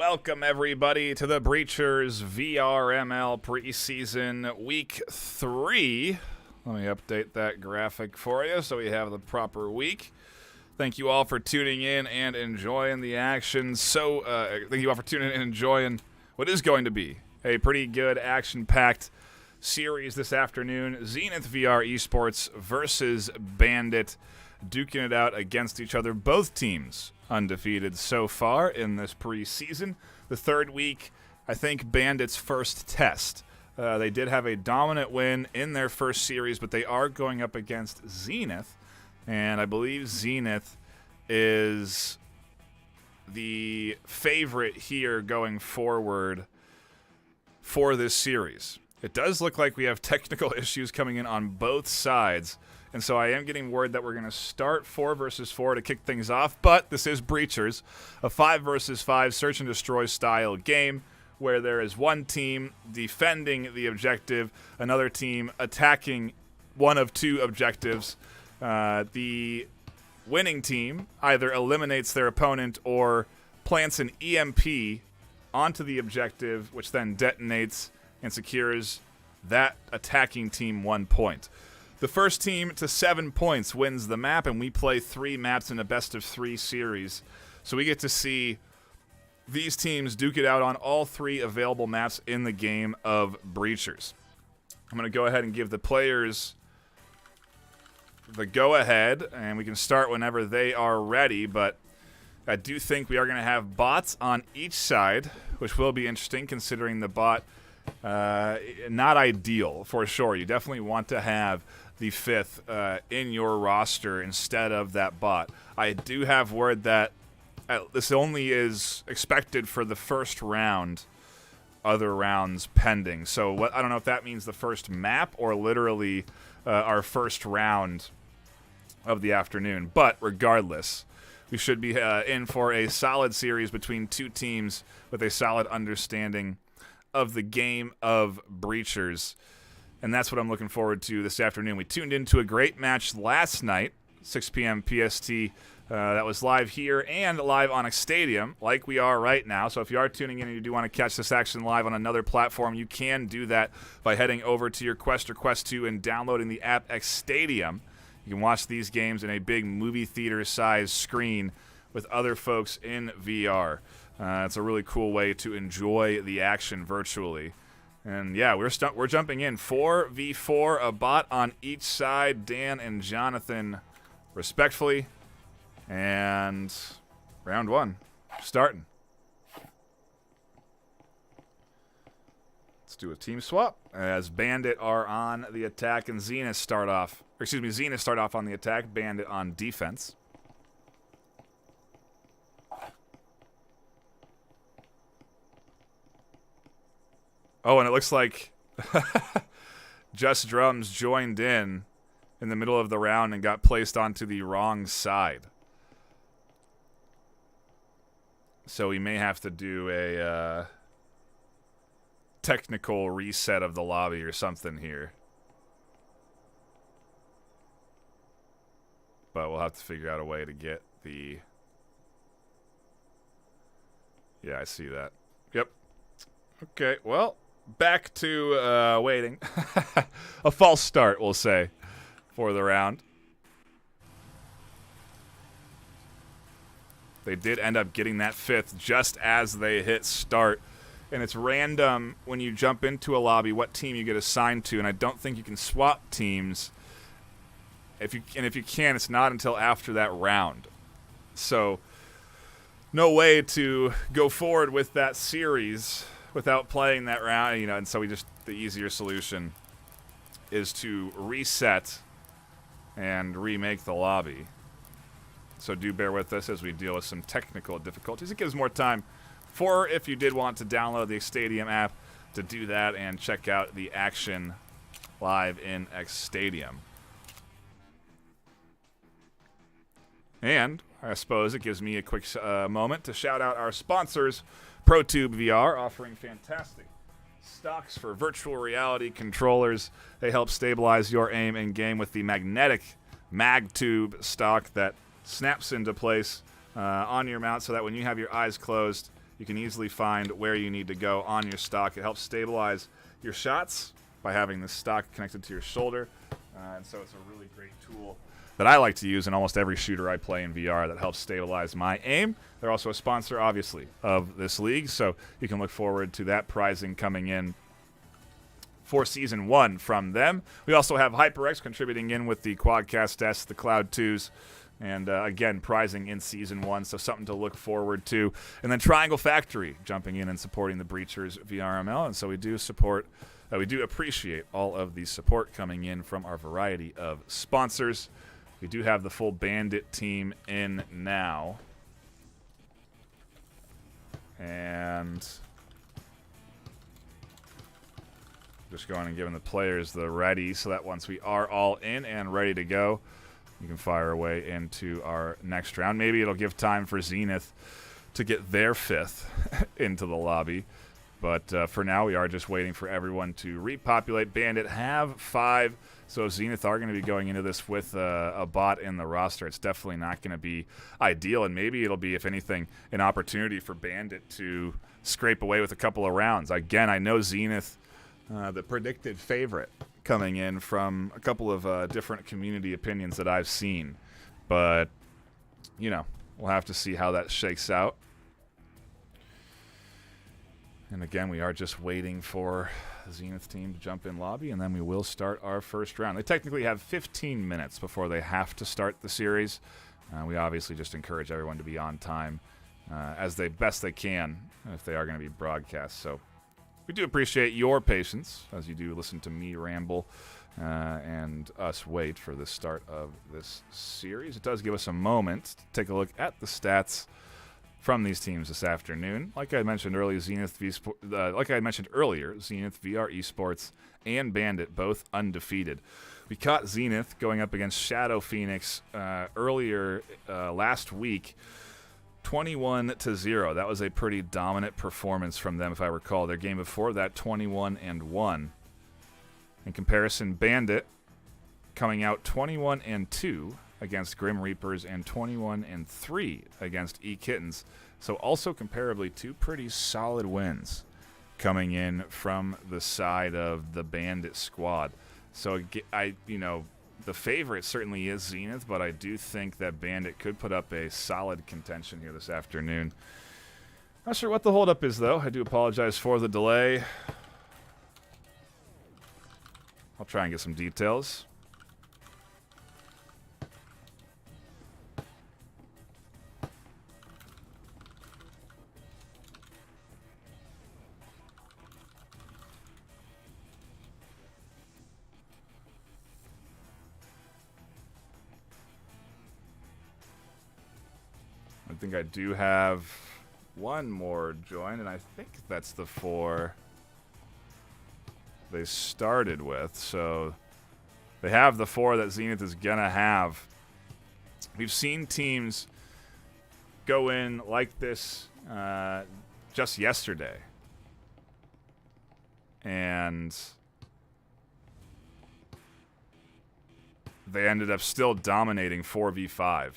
welcome everybody to the Breachers VRML preseason week 3. Let me update that graphic for you so we have the proper week. Thank you all for tuning in and enjoying the action. Thank you all for tuning in and enjoying what is going to be a pretty good action-packed series this afternoon. Zenith VR eSports versus Bandit, duking it out against each other. Both teams undefeated so far in this preseason. The third week, I think, Bandit's first test. They did have a dominant win in their first series, but they are going up against Zenith, and I believe Zenith is the favorite here going forward for this series. It does look like we have technical issues coming in on both sides, and so I am getting word that we're going to start 4 versus 4 to kick things off, but this is Breachers, a 5 versus 5 search and destroy style game where there is one team defending the objective, another team attacking one of two objectives. The winning team either eliminates their opponent or plants an EMP onto the objective, which then detonates and secures that attacking team 1 point. The first team to 7 points wins the map, and we play 3 maps in a best-of-3 series. So we get to see these teams duke it out on all 3 available maps in the game of Breachers. I'm going to go ahead and give the players the go-ahead, and we can start whenever they are ready, but I do think we are going to have bots on each side, which will be interesting considering the bot not ideal for sure. You definitely want to have the 5th in your roster instead of that bot. I do have word that this only is expected for the first round, other rounds pending. So I don't know if that means the first map or literally our first round of the afternoon. But regardless, we should be in for a solid series between 2 teams with a solid understanding of the game of Breachers. And that's what I'm looking forward to this afternoon. We tuned into a great match last night, 6 p.m. PST. That was live here and live on a stadium, like we are right now. So if you are tuning in and you do want to catch this action live on another platform, you can do that by heading over to your Quest or Quest 2 and downloading the app X Stadium. You can watch these games in a big movie theater-sized screen with other folks in VR. It's a really cool way to enjoy the action virtually. And yeah, we're jumping in 4v4, a bot on each side, Dan and Jonathan respectfully. And round 1 starting. Let's do a team swap as Bandit are on the attack and Zenith start off on the attack, Bandit on defense. Oh, and it looks like Just Drums joined in the middle of the round and got placed onto the wrong side. So we may have to do a technical reset of the lobby or something here. But we'll have to figure out a way to get the... Yeah, I see that. Yep. Okay, well, back to waiting. A false start, we'll say, for the round. They did end up getting that 5th just as they hit start. And it's random when you jump into a lobby what team you get assigned to, and I don't think you can swap teams. If you can, it's not until after that round. So no way to go forward with that series without playing that round, and so the easier solution is to reset and remake the lobby. So do bear with us as we deal with some technical difficulties. It gives more time for if you did want to download the Stadium app to do that and check out the action live in X Stadium. And I suppose it gives me a quick moment to shout out our sponsors, ProTube VR, offering fantastic stocks for virtual reality controllers. They help stabilize your aim in game with the magnetic MagTube stock that snaps into place on your mount so that when you have your eyes closed, you can easily find where you need to go on your stock. It helps stabilize your shots by having the stock connected to your shoulder. And so it's a really great tool that I like to use in almost every shooter I play in VR that helps stabilize my aim. They're also a sponsor, obviously, of this league, so you can look forward to that prizing coming in for Season 1 from them. We also have HyperX contributing in with the Quadcast S, the Cloud 2s, and again, prizing in Season 1, so something to look forward to. And then Triangle Factory jumping in and supporting the Breachers VRML, and so we do support, we do appreciate all of the support coming in from our variety of sponsors. We do have the full Bandit team in now. And just going and giving the players the ready so that once we are all in and ready to go, you can fire away into our next round. Maybe it'll give time for Zenith to get their 5th into the lobby. But for now, we are just waiting for everyone to repopulate. Bandit have 5, so Zenith are going to be going into this with a bot in the roster. It's definitely not going to be ideal, and maybe it'll be, if anything, an opportunity for Bandit to scrape away with a couple of rounds. Again, I know Zenith, the predicted favorite, coming in from a couple of different community opinions that I've seen. But, you know, we'll have to see how that shakes out. And again, we are just waiting for the Zenith team to jump in lobby, and then we will start our first round. They technically have 15 minutes before they have to start the series. We obviously just encourage everyone to be on time as best they can if they are going to be broadcast. So we do appreciate your patience as you do listen to me ramble and us wait for the start of this series. It does give us a moment to take a look at the stats from these teams this afternoon. Like I mentioned earlier, Zenith VR eSports and Bandit both undefeated. We caught Zenith going up against Shadow Phoenix earlier last week, 21-0. That was a pretty dominant performance from them, if I recall. Their game before that, 21-1. In comparison, Bandit coming out 21-2 against Grim Reapers and 21-3 against E-Kittens. So also comparably 2 pretty solid wins coming in from the side of the Bandit squad. So the favorite certainly is Zenith, but I do think that Bandit could put up a solid contention here this afternoon. Not sure what the holdup is, though. I do apologize for the delay. I'll try and get some details. I think I do have one more join, and I think that's the 4 they started with. So they have the 4 that Zenith is going to have. We've seen teams go in like this just yesterday. And they ended up still dominating 4v5.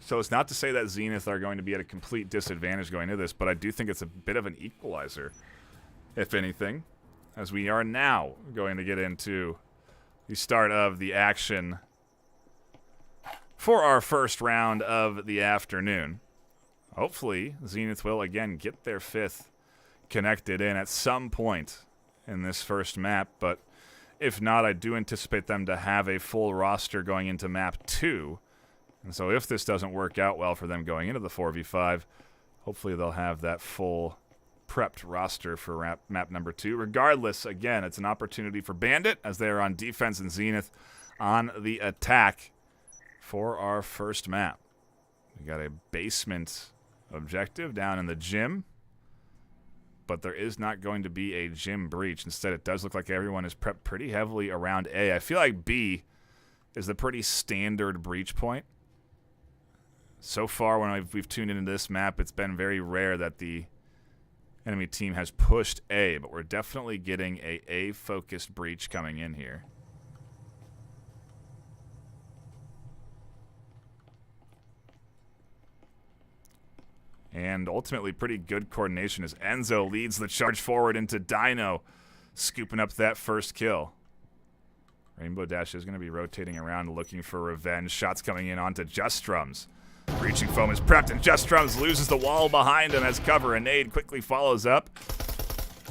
So it's not to say that Zenith are going to be at a complete disadvantage going into this, but I do think it's a bit of an equalizer, if anything, as we are now going to get into the start of the action for our first round of the afternoon. Hopefully, Zenith will again get their 5th connected in at some point in this first map, but if not, I do anticipate them to have a full roster going into map 2. And so if this doesn't work out well for them going into the 4v5, hopefully they'll have that full prepped roster for map number 2. Regardless, again, it's an opportunity for Bandit as they are on defense and Zenith on the attack for our first map. We got a basement objective down in the gym, but there is not going to be a gym breach. Instead, it does look like everyone is prepped pretty heavily around A. I feel like B is the pretty standard breach point. So far, when we've tuned into this map, it's been very rare that the enemy team has pushed A, but we're definitely getting a A-focused breach coming in here. And ultimately pretty good coordination as Enzo leads the charge forward into Dino, scooping up that first kill. Rainbow Dash is going to be rotating around looking for revenge. Shots coming in onto Just Drums. Breaching Foam is prepped, and Just Drums loses the wall behind him as cover. A nade quickly follows up.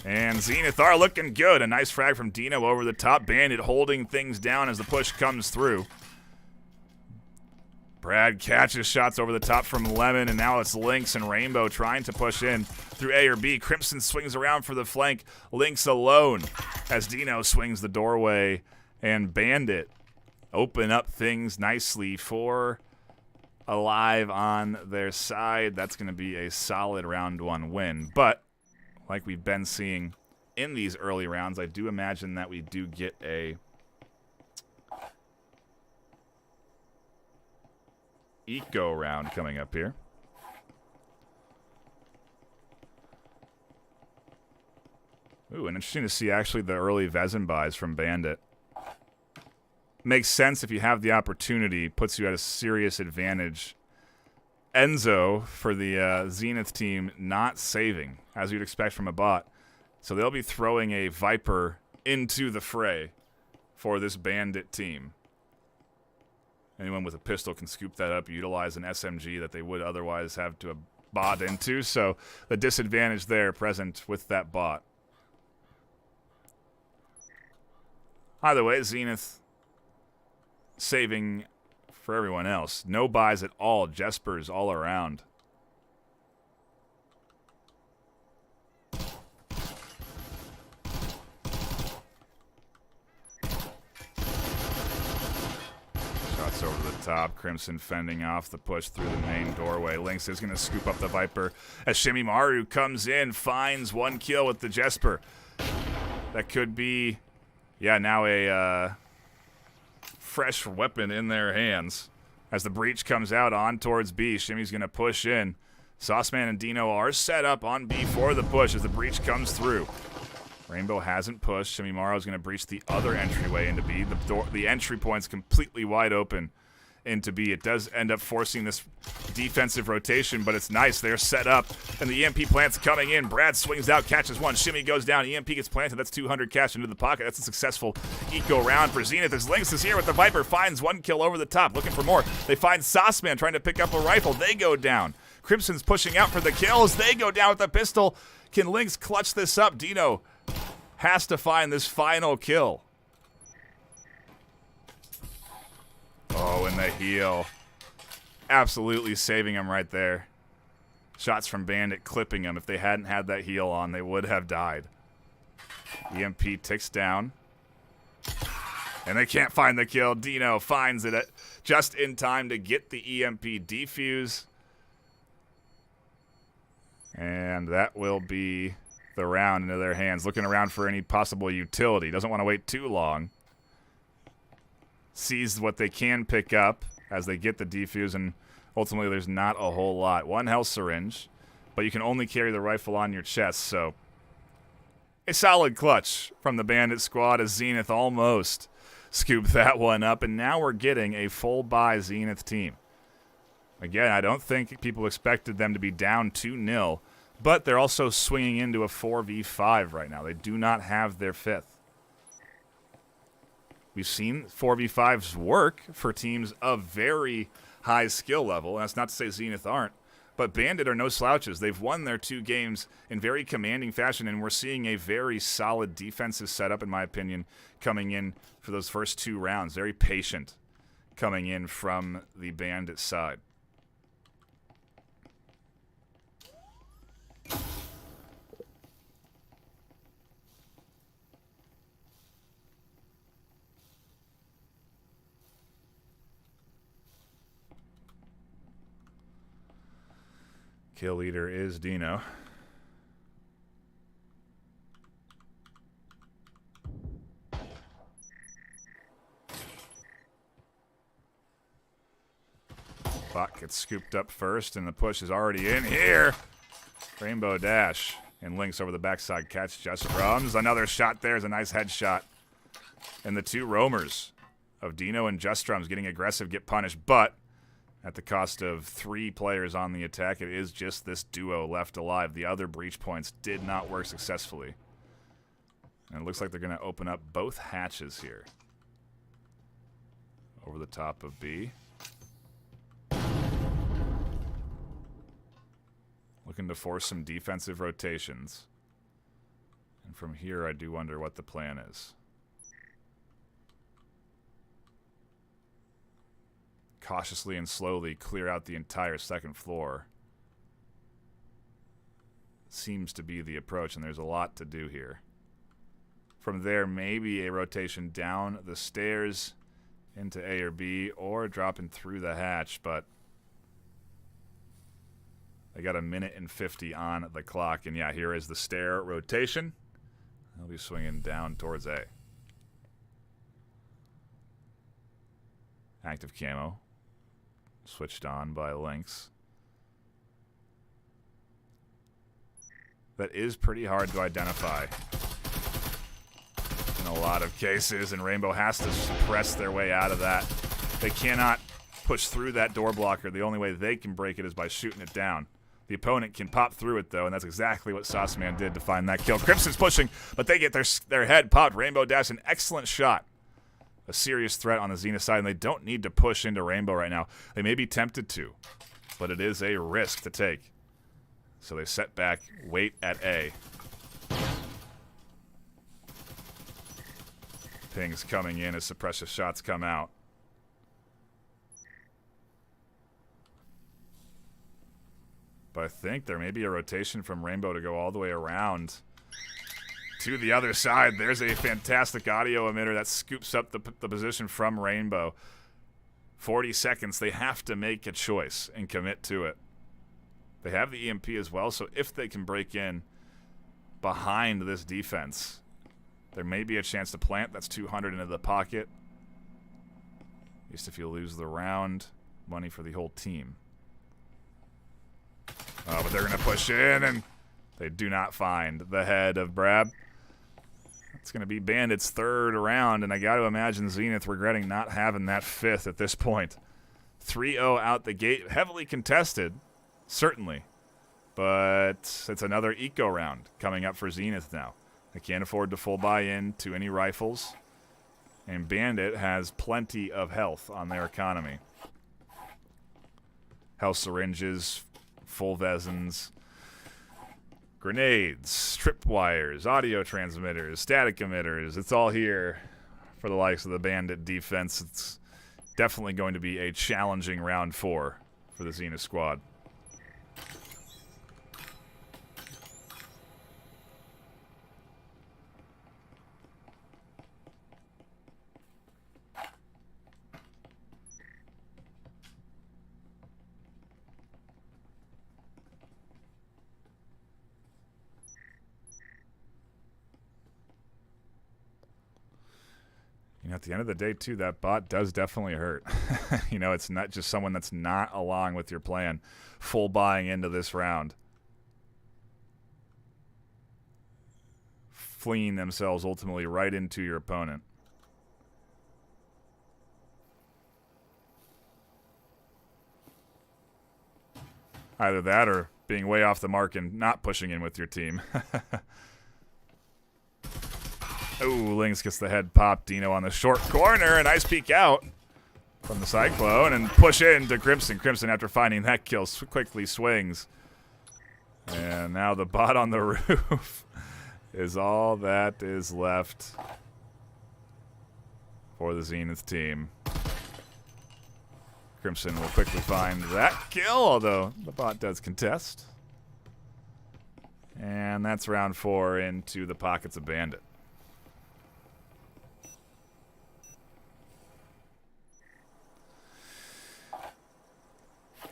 And Zenith are looking good. A nice frag from Dino over the top. Bandit holding things down as the push comes through. Brad catches shots over the top from Lemon, and now it's Lynx and Rainbow trying to push in through A or B. Crimson swings around for the flank. Lynx alone as Dino swings the doorway, and Bandit open up things nicely for Alive on their side. That's going to be a solid round 1 win. But like we've been seeing in these early rounds, I do imagine that we do get a eco round coming up here. Ooh, and interesting to see actually the early Vezin buys from Bandit. Makes sense if you have the opportunity, puts you at a serious advantage. Enzo for the Zenith team not saving, as you'd expect from a bot. So they'll be throwing a Viper into the fray for this Bandit team. Anyone with a pistol can scoop that up, utilize an SMG that they would otherwise have to bot into. So the disadvantage there present with that bot. Either way, Zenith saving for everyone else. No buys at all. Jespers all around. Shots over the top. Crimson fending off the push through the main doorway. Lynx is going to scoop up the Viper as Shimmy Maru comes in, finds 1 kill with the Jesper. That could be, yeah, now a fresh weapon in their hands. As the breach comes out on towards B, Shimmy's going to push in. Sauceman and Dino are set up on B for the push as the breach comes through. Rainbow hasn't pushed. Shimmy Morrow is going to breach the other entryway into B. The entry point's completely wide open into B. It does end up forcing this defensive rotation, but it's nice. They're set up, and the EMP plant's coming in. Brad swings out, catches 1. Shimmy goes down. EMP gets planted. That's 200 cash into the pocket. That's a successful eco round for Zenith. As Lynx is here with the Viper, finds 1 kill over the top, looking for more. They find Sauceman trying to pick up a rifle. They go down. Crimson's pushing out for the kills. They go down with the pistol. Can Lynx clutch this up? Dino has to find this final kill. Oh, and the heal. Absolutely saving him right there. Shots from Bandit clipping him. If they hadn't had that heal on, they would have died. EMP ticks down. And they can't find the kill. Dino finds it just in time to get the EMP defuse. And that will be the round into their hands. Looking around for any possible utility. Doesn't want to wait too long. Sees what they can pick up as they get the defuse, and ultimately there's not a whole lot. 1 health syringe, but you can only carry the rifle on your chest, so a solid clutch from the Bandit squad as Zenith almost scooped that one up, and now we're getting a full buy Zenith team. Again, I don't think people expected them to be down 2-0, but they're also swinging into a 4v5 right now. They do not have their 5th. We've seen 4v5s work for teams of very high skill level. And that's not to say Zenith aren't. But Bandit are no slouches. They've won their 2 games in very commanding fashion, and we're seeing a very solid defensive setup, in my opinion, coming in for those first 2 rounds. Very patient coming in from the Bandit side. Kill leader is Dino. Bot gets scooped up first, and the push is already in here. Rainbow dash and Lynx over the backside catch. Just Drums. Another shot there is a nice headshot. And the 2 roamers of Dino and Just Drums getting aggressive get punished, but At the cost of 3 players on the attack, it is just this duo left alive. The other breach points did not work successfully. And it looks like they're going to open up both hatches here. Over the top of B. Looking to force some defensive rotations. And from here, I do wonder what the plan is. Cautiously and slowly clear out the entire second floor. Seems to be the approach, and there's a lot to do here. From there, maybe a rotation down the stairs into A or B, or dropping through the hatch, but they got 1:50 on the clock, and yeah, here is the stair rotation. They'll be swinging down towards A. Active camo. Switched on by Lynx. That is pretty hard to identify in a lot of cases, and Rainbow has to suppress their way out of that. They cannot push through that door blocker. The only way they can break it is by shooting it down. The opponent can pop through it, though, and that's exactly what Sauceman did to find that kill. Crimson's pushing, but they get their head popped. Rainbow Dash, an excellent shot. A serious threat on the Zenith side, and they don't need to push into Rainbow right now. They may be tempted to, but it is a risk to take. So they set back, wait at A. Pings coming in as suppressive shots come out. But I think there may be a rotation from Rainbow to go all the way around to the other side. There's a fantastic audio emitter that scoops up the position from Rainbow. 40 seconds. They have to make a choice and commit to it. They have the EMP as well, so if they can break in behind this defense, there may be a chance to plant. That's 200 into the pocket. At least if you lose the round, money for the whole team. But they're going to push in, and they do not find the head of Brab. It's going to be Bandit's third round, and I got to imagine Zenith regretting not having that fifth at this point. 3-0 out the gate. Heavily contested, certainly. But it's another eco round coming up for Zenith now. They can't afford to full buy in to any rifles. And Bandit has plenty of health on their economy. Health syringes, full Vezins, grenades, tripwires, audio transmitters, static emitters. It's all here for the likes of the Bandit defense. It's definitely going to be a challenging round 4 for the Zenith squad. At the end of the day, too, that bot does definitely hurt. You know, it's not just someone that's not along with your plan, full buying into this round. Fleeing themselves ultimately right into your opponent. Either that or being way off the mark and not pushing in with your team. Ooh, Lynx gets the head pop. Dino on the short corner. A nice peek out from the Cyclone and push into Crimson. Crimson, after finding that kill, quickly swings. And now the bot on the roof is all that is left for the Zenith team. Crimson will quickly find that kill, although the bot does contest. And that's round 4 into the pockets of Bandit.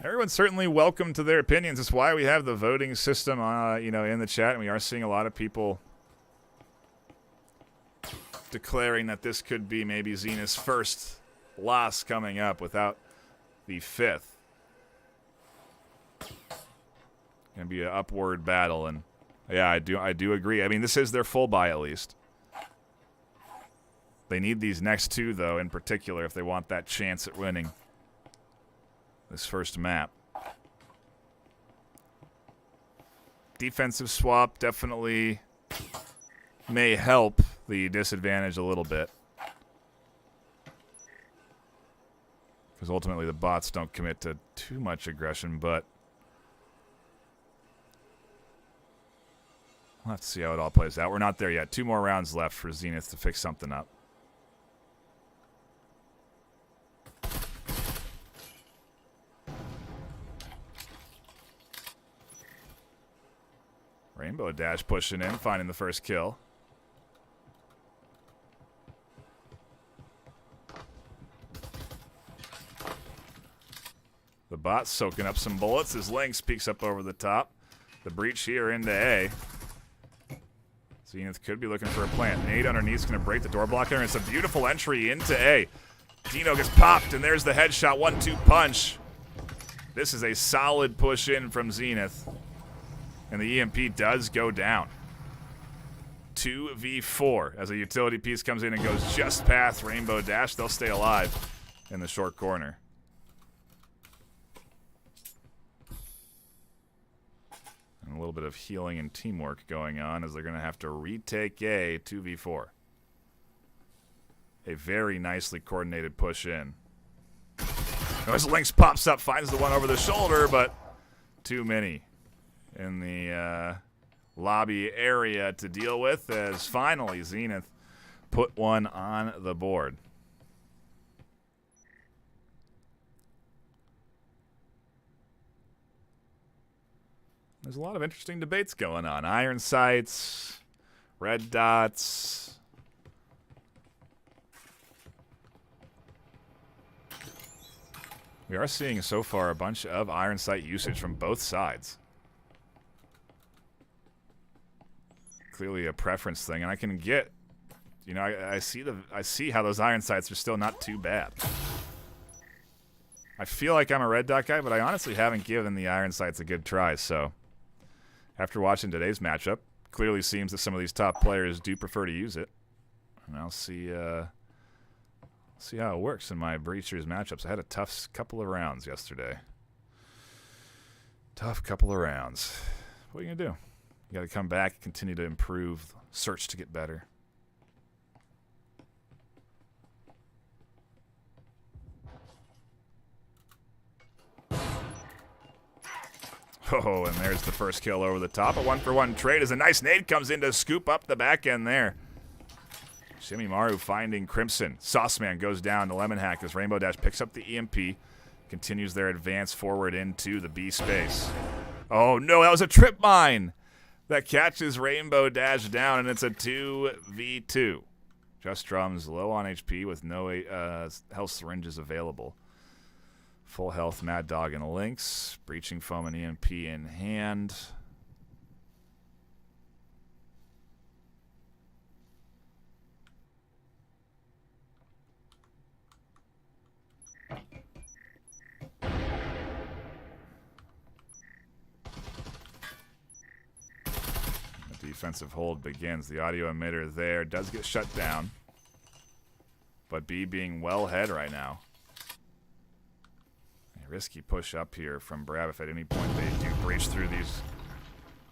Everyone's certainly welcome to their opinions. That's why we have the voting system, you know, in the chat, and we are seeing a lot of people declaring that this could be maybe Zenith's first loss coming up without the 5th. Gonna be an upward battle, and yeah, I do agree. I mean, this is their full buy at least. They need these next 2 though, in particular, if they want that chance at winning. this first map. Defensive swap definitely may help the disadvantage a little bit. Because ultimately the bots don't commit to too much aggression, but we'll have to see how it all plays out. We're not there yet. 2 more rounds left for Zenith to fix something up. Rainbow Dash pushing in, finding the first kill. The bot's soaking up some bullets as Lynx peeks up over the top. The breach here into A. Zenith could be looking for a plant. Nade underneath is going to break the door blocker, and it's a beautiful entry into A. Dino gets popped, and there's the headshot. 1-2 punch. This is a solid push in from Zenith. And the EMP does go down. 2v4 as a utility piece comes in and goes just past Rainbow Dash. They'll stay alive in the short corner. And a little bit of healing and teamwork going on as they're going to have to retake A 2v4. A very nicely coordinated push in. As Lynx pops up, finds the one over the shoulder, but too many in the lobby area to deal with as finally Zenith put one on the board. There's a lot of interesting debates going on. Iron sights, red dots. We are seeing so far a bunch of iron sight usage from both sides. Clearly a preference thing, and I can get, you know, I see how those iron sights are still not too bad. I feel like I'm a red dot guy, but I honestly haven't given the iron sights a good try. So after watching today's matchup, clearly seems that some of these top players do prefer to use it, and I'll see how it works in my Breachers matchups. I had a tough couple of rounds yesterday. Tough couple of rounds. What are you gonna do? You got to come back, continue to improve, search to get better. Oh, and there's the first kill over the top. A 1-for-1 trade as a nice nade comes in to scoop up the back end there. Shimimaru finding Crimson. Sauceman goes down to Lemon Hack as Rainbow Dash picks up the EMP. Continues their advance forward into the B space. Oh, no, that was a trip mine. That catches Rainbow Dash down, and it's a 2v2. Just Drums low on HP with no health syringes available. Full health Mad Dog and Lynx. Breaching Foam and EMP in hand. Defensive hold begins. The audio emitter there does get shut down, but B being well ahead right now. A risky push up here from Brab if at any point they do breach through these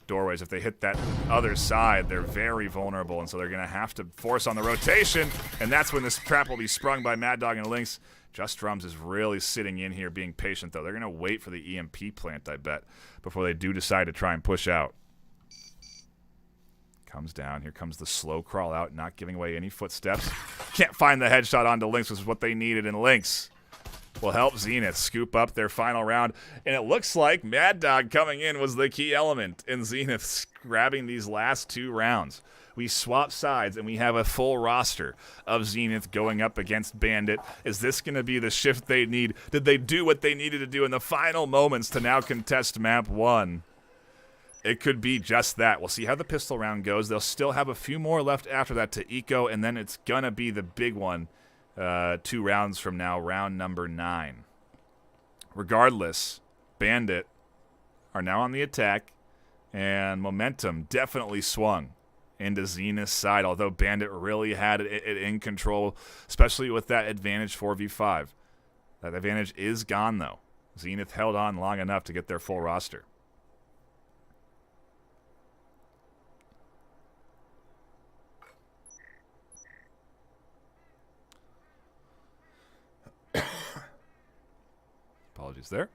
doorways. If they hit that other side, they're very vulnerable, and so they're going to have to force on the rotation, and that's when this trap will be sprung by Mad Dog and Lynx. Just Drums is really sitting in here being patient, though. They're going to wait for the EMP plant, I bet, before they do decide to try and push out. Comes down. Here comes the slow crawl out, not giving away any footsteps. Can't find the headshot onto Lynx, which is what they needed, and Lynx will help Zenith scoop up their final round. And it looks like Mad Dog coming in was the key element in Zenith grabbing these last 2 rounds. We swap sides, and we have a full roster of Zenith going up against Bandit. Is this going to be the shift they need? Did they do what they needed to do in the final moments to now contest map 1? It could be just that. We'll see how the pistol round goes. They'll still have a few more left after that to eco, and then it's going to be the big one 2 rounds from now, round number 9. Regardless, Bandit are now on the attack, and momentum definitely swung into Zenith's side, although Bandit really had it in control, especially with that advantage 4v5. That advantage is gone, though. Zenith held on long enough to get their full roster. Apologies there.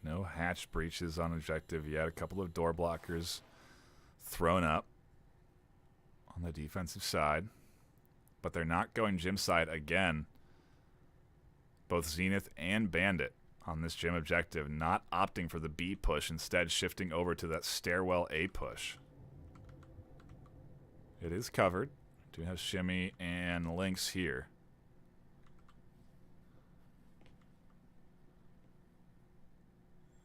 No hatch breaches on objective yet. A couple of door blockers thrown up on the defensive side. But they're not going gym side again. Both Zenith and Bandit on this gym objective, not opting for the B push, instead shifting over to that stairwell A push. It is covered. Do have Shimmy and Lynx here.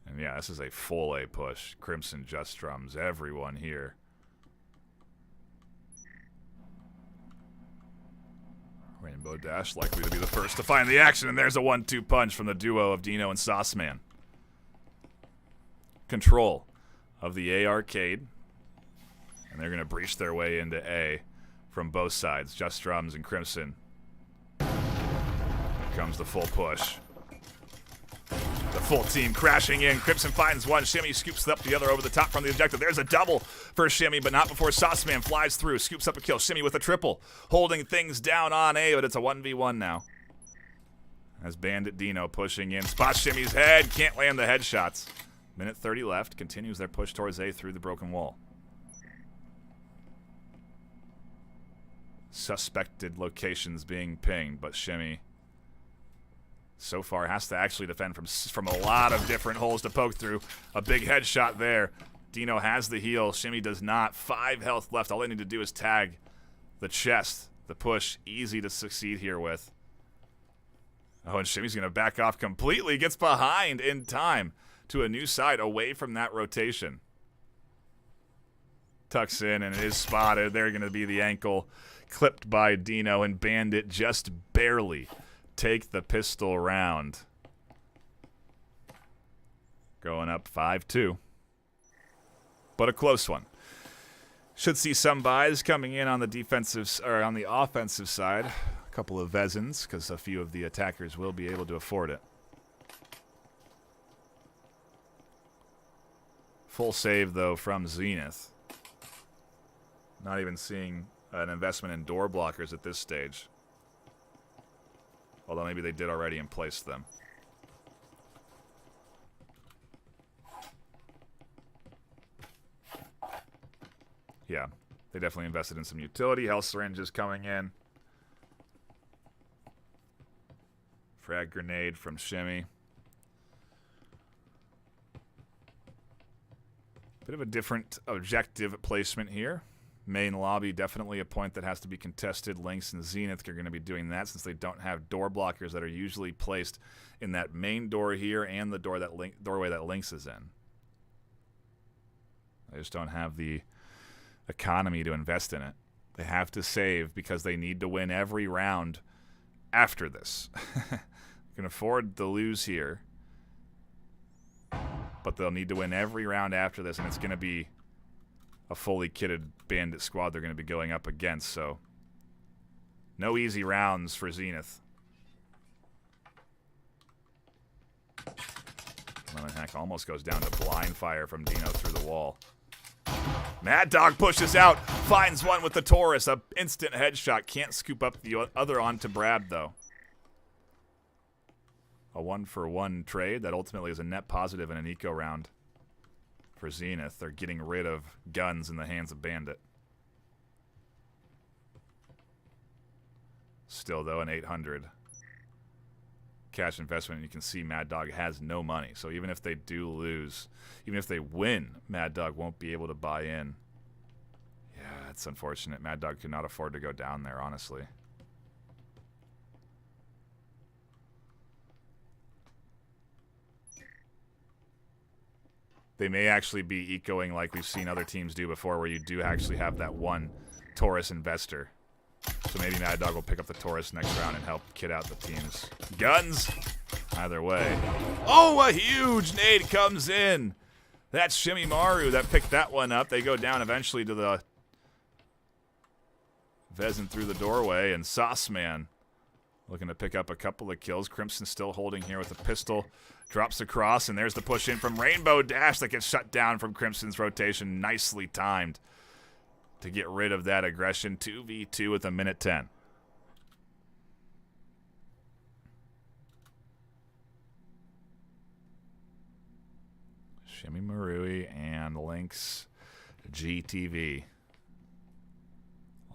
And yeah, this is a full A push. Crimson, Just Drums, everyone here. Rainbow Dash likely to be the first to find the action, and there's a 1-2 punch from the duo of Dino and Sauceman. Control of the A arcade, and they're going to breach their way into A from both sides. Just Drums and Crimson. Here comes the full push. The full team crashing in. Crimson finds one. Shimmy scoops up the other over the top from the objective. There's a double for Shimmy, but not before Sauceman flies through. Scoops up a kill. Shimmy with a triple. Holding things down on A, but it's a 1v1 now. As Bandit Dino pushing in. Spots Shimmy's head. Can't land the headshots. Minute 30 left. Continues their push towards A through the broken wall. Suspected locations being pinged, but Shimmy so far has to actually defend from a lot of different holes to poke through. A big headshot there. Dino has the heal. Shimmy does not. 5 health left. All they need to do is tag the chest. The push. Easy to succeed here with. Oh, and Shimmy's going to back off completely. Gets behind in time to a new side away from that rotation. Tucks in and is spotted. They're going to be the ankle clipped by Dino, and Bandit just barely take the pistol round. Going up 5-2. But a close one. Should see some buys coming in on the defensive or on the offensive side. A couple of Vezins, because a few of the attackers will be able to afford it. Full save, though, from Zenith. Not even seeing an investment in door blockers at this stage. Although maybe they did already and placed them. Yeah, they definitely invested in some utility. Health syringes coming in. Frag grenade from Shimmy. Bit of a different objective placement here. Main lobby, definitely a point that has to be contested. Lynx and Zenith are going to be doing that since they don't have door blockers that are usually placed in that main door here and the door that doorway that Lynx is in. They just don't have the economy to invest in it. They have to save because they need to win every round after this. Can afford to lose here, but they'll need to win every round after this, and it's going to be a fully kitted Bandit squad they're going to be going up against, so no easy rounds for Zenith. Lemon Hack almost goes down to blind fire from Dino through the wall. Mad Dog pushes out, finds one with the Taurus, a instant headshot. Can't scoop up the other onto Brad, though. A 1-for-1 trade that ultimately is a net positive in an eco round. For Zenith, they're getting rid of guns in the hands of Bandit. Still, though, an 800 cash investment. You can see Mad Dog has no money. So even if they do lose, even if they win, Mad Dog won't be able to buy in. Yeah, it's unfortunate. Mad Dog could not afford to go down there, honestly. They may actually be ecoing like we've seen other teams do before, where you do actually have that one Taurus investor. So maybe Mad Dog will pick up the Taurus next round and help kid out the team's guns. Either way. Oh, a huge nade comes in. That's Shimmy Maru that picked that one up. They go down eventually to the Vezin through the doorway, and Sauceman looking to pick up a couple of kills. Crimson still holding here with a pistol. Drops across, and there's the push in from Rainbow Dash that gets shut down from Crimson's rotation. Nicely timed to get rid of that aggression. 2v2 with a minute 10. Shimmy Marui and Lynx GTV.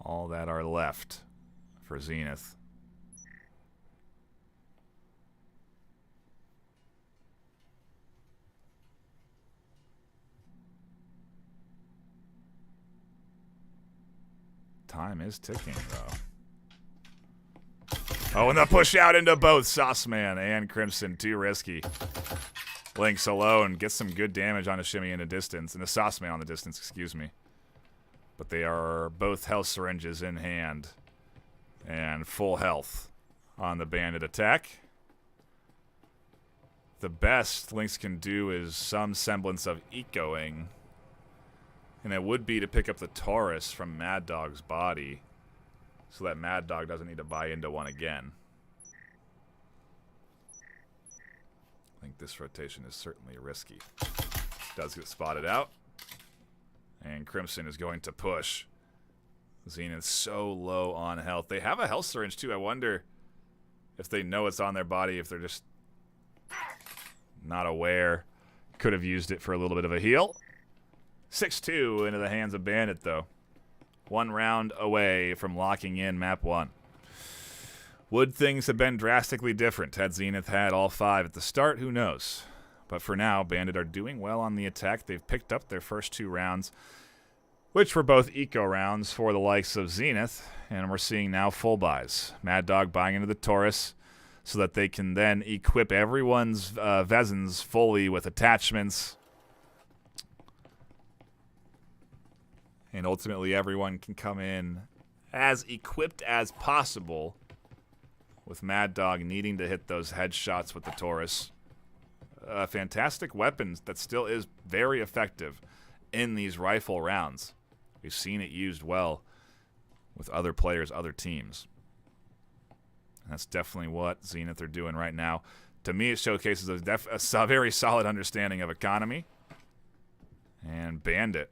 All that are left for Zenith. Time is ticking, though. Oh, and the push out into both Sauceman and Crimson. Too risky. Lynx alone gets some good damage on a Shimmy in the distance, and a Sauceman on the distance, excuse me. But they are both health syringes in hand and full health on the Bandit attack. The best Lynx can do is some semblance of ecoing, and it would be to pick up the Taurus from Mad Dog's body so that Mad Dog doesn't need to buy into one again. I think this rotation is certainly risky. Does get spotted out. And Crimson is going to push. Zenith's so low on health. They have a health syringe too. I wonder if they know it's on their body, if they're just not aware. Could have used it for a little bit of a heal. 6-2 into the hands of Bandit, though. 1 round away from locking in map 1. Would things have been drastically different had Zenith had all 5 at the start? Who knows? But for now, Bandit are doing well on the attack. They've picked up their first 2 rounds, which were both eco rounds for the likes of Zenith, and we're seeing now full buys. Mad Dog buying into the Taurus so that they can then equip everyone's Vezins fully with attachments. And ultimately, everyone can come in as equipped as possible, with Mad Dog needing to hit those headshots with the Taurus. A fantastic weapon that still is very effective in these rifle rounds. We've seen it used well with other players, other teams. And that's definitely what Zenith are doing right now. To me, it showcases a very solid understanding of economy. And Bandit,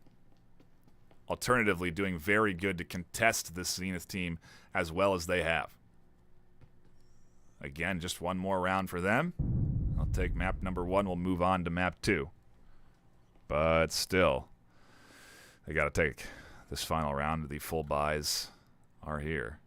alternatively, doing very good to contest this Zenith team as well as they have. Again, just one more round for them. I'll take map number 1. We'll move on to map 2. But still, they got to take this final round. The full buys are here.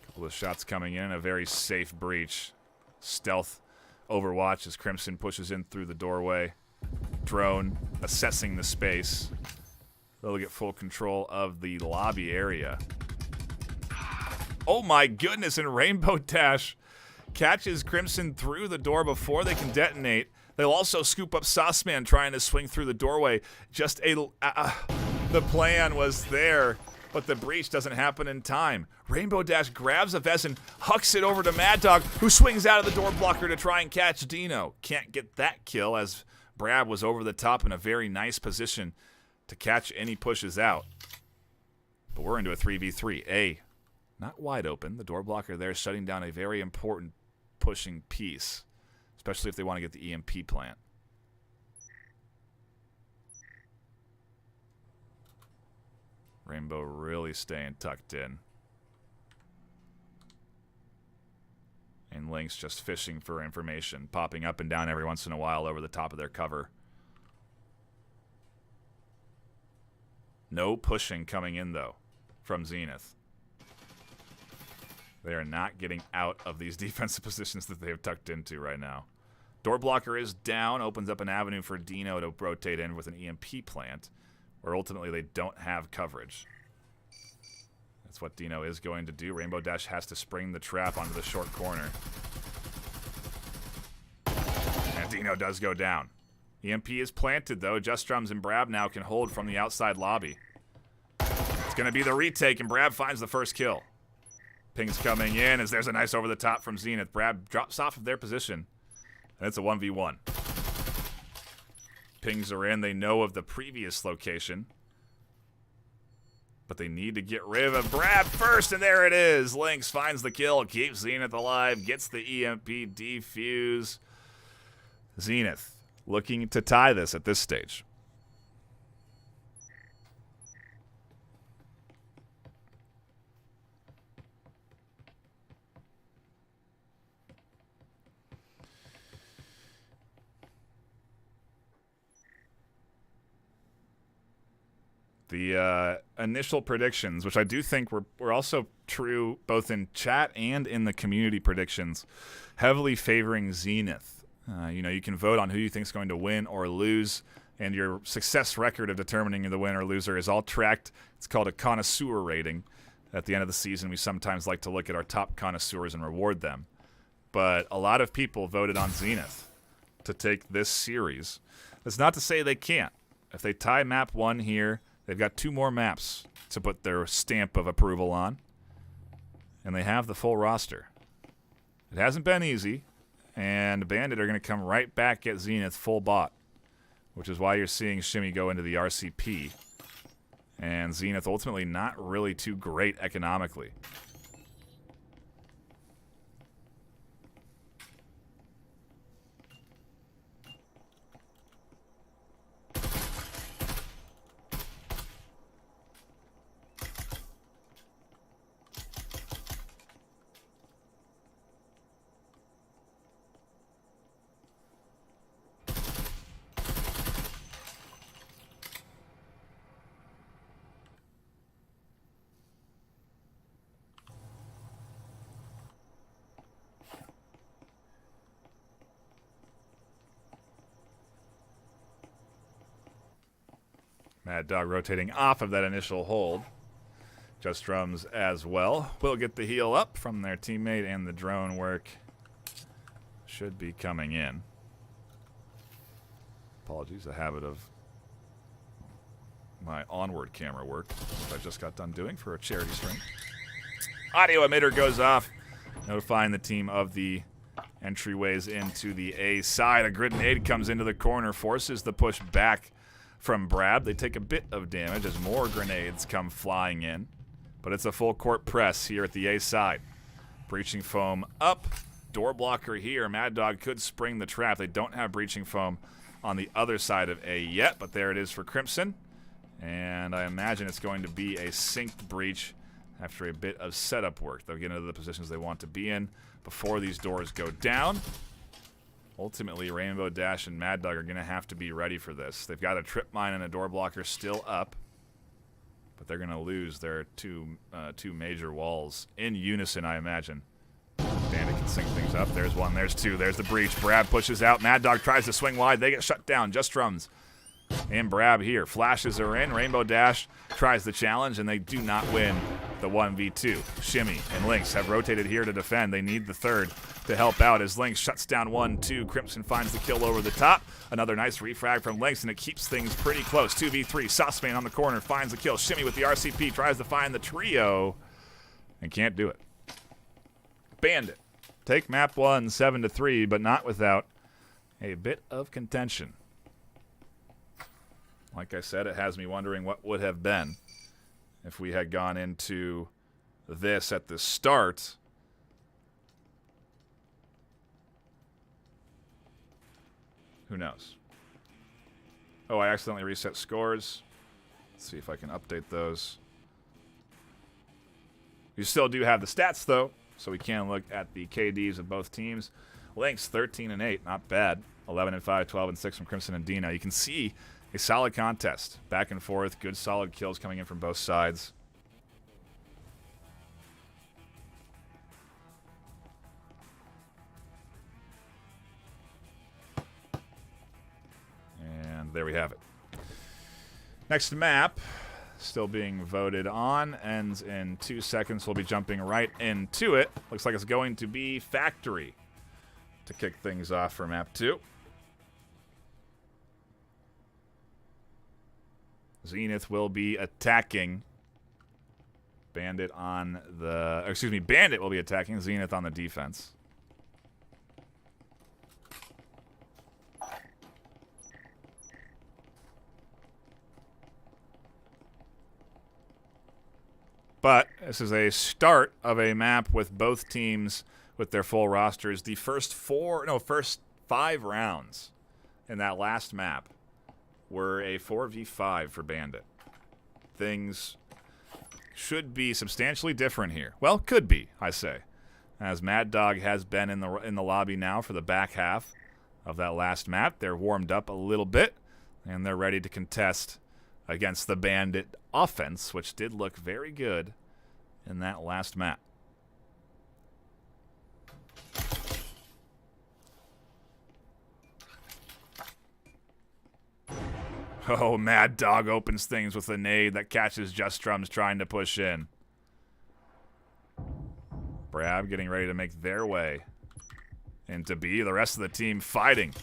Couple of shots coming in. A very safe breach. Stealth overwatch as Crimson pushes in through the doorway. Drone assessing the space. They'll get full control of the lobby area. Oh my goodness, and Rainbow Dash catches Crimson through the door before they can detonate. They'll also scoop up Sauceman trying to swing through the doorway. Just the plan was there, but the breach doesn't happen in time. Rainbow Dash grabs a Vezin, hucks it over to Mad Dog, who swings out of the door blocker to try and catch Dino. Can't get that kill as Brad was over the top in a very nice position to catch any pushes out. But we're into a 3v3. Not wide open. The door blocker there is shutting down a very important pushing piece, especially if they want to get the EMP plant. Rainbow really staying tucked in. And Lynx just fishing for information, popping up and down every once in a while over the top of their cover. No pushing coming in, though, from Zenith. They are not getting out of these defensive positions that they have tucked into right now. Door blocker is down, opens up an avenue for Dino to rotate in with an EMP plant, where ultimately they don't have coverage. That's what Dino is going to do. Rainbow Dash has to spring the trap onto the short corner. And Dino does go down. EMP is planted, though. Justrums and Brab now can hold from the outside lobby. It's going to be the retake, and Brab finds the first kill. Ping's coming in as there's a nice over the top from Zenith. Brab drops off of their position, and it's a 1v1. Pings are in. They know of the previous location, but they need to get rid of Brab first, and there it is. Lynx finds the kill, keeps Zenith alive, gets the EMP defuse. Zenith looking to tie this at this stage. The initial predictions, which I do think were also true both in chat and in the community predictions, heavily favoring Zenith. You can vote on who you think is going to win or lose, and your success record of determining the winner or loser is all tracked. It's called a connoisseur rating. At the end of the season, we sometimes like to look at our top connoisseurs and reward them. But a lot of people voted on Zenith to take this series. That's not to say they can't. If they tie map 1 here, they've got 2 more maps to put their stamp of approval on, and they have the full roster. It hasn't been easy. And Bandit are going to come right back at Zenith full bot, which is why you're seeing Shimmy go into the RCP. And Zenith ultimately not really too great economically. Mad Dog rotating off of that initial hold. Just Drums as well will get the heal up from their teammate, and the drone work should be coming in. Apologies, a habit of my onward camera work, which I just got done doing for a charity stream. Audio emitter goes off, notifying the team of the entryways into the A side. A grenade comes into the corner, forces the push back from Brab. They take a bit of damage as more grenades come flying in, but it's a full court press here at the A side. Breaching foam up, door blocker here. Mad Dog could spring the trap. They don't have breaching foam on the other side of A yet, but there it is for Crimson, and I imagine it's going to be a synced breach after a bit of setup work. They'll get into the positions they want to be in before these doors go down. Ultimately, Rainbow Dash and Mad Dog are going to have to be ready for this. They've got a trip mine and a door blocker still up, but they're going to lose their two major walls in unison, I imagine. Bandit can sync things up. There's one, there's two, there's the breach. Brab pushes out. Mad Dog tries to swing wide. They get shut down. Just Drums and Brab here. Flashes are in. Rainbow Dash tries the challenge, and they do not win the 1v2. Shimmy and Lynx have rotated here to defend. They need the third to help out as Lynx shuts down 1-2. Crimson finds the kill over the top. Another nice refrag from Lynx, and it keeps things pretty close. 2v3. Saucepan on the corner finds the kill. Shimmy with the RCP tries to find the trio and can't do it. Bandit take map 1 7-3, but not without a bit of contention. Like I said, it has me wondering what would have been if we had gone into this at the start. Who knows? Oh, I accidentally reset scores. Let's see if I can update those. You still do have the stats, though, so we can look at the KDs of both teams. Lynx 13-8, not bad. 11-5, 12-6 from Crimson and Dino. You can see a solid contest, back and forth, good solid kills coming in from both sides. And there we have it. Next map, still being voted on, ends in 2 seconds. We'll be jumping right into it. Looks like it's going to be Factory to kick things off for map 2. Zenith will be attacking. Bandit on the... Excuse me, Bandit will be attacking. Zenith on the defense. But this is a start of a map with both teams with their full rosters. The first five rounds in that last map were a 4v5 for Bandit. Things should be substantially different here. Well, could be, I say, as Mad Dog has been in the lobby now for the back half of that last map. They're warmed up a little bit, and they're ready to contest against the Bandit offense, which did look very good in that last map. Oh, Mad Dog opens things with a nade that catches Just Drums trying to push in. Brab getting ready to make their way into B. The rest of the team fighting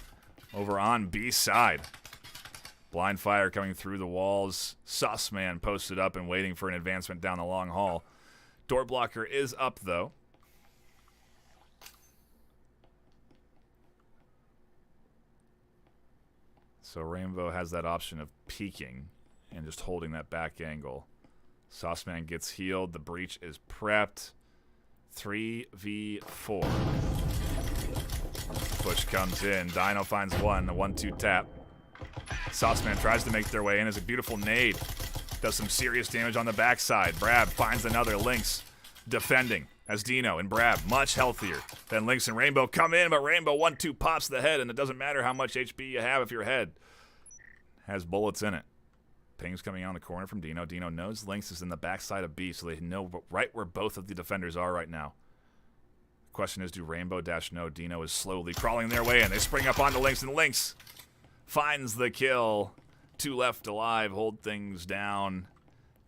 over on B side. Blind fire coming through the walls. Sussman posted up and waiting for an advancement down the long hall. Door blocker is up, though. So Rainbow has that option of peeking and just holding that back angle. Sussman gets healed. The breach is prepped. 3v4. Push comes in. Dino finds one. A 1-2 tap. Sauceman tries to make their way in as a beautiful nade. Does some serious damage on the backside. Brab finds another. Lynx defending as Dino and Brab much healthier than Lynx and Rainbow come in, but Rainbow 1-2 pops the head, and it doesn't matter how much HP you have if your head has bullets in it. Ping's coming out in the corner from Dino. Dino knows Lynx is in the backside of B, so they know right where both of the defenders are right now. The question is, do Rainbow dash no? Dino is slowly crawling their way in. They spring up onto Lynx, and Lynx finds the kill. 2 left alive, hold things down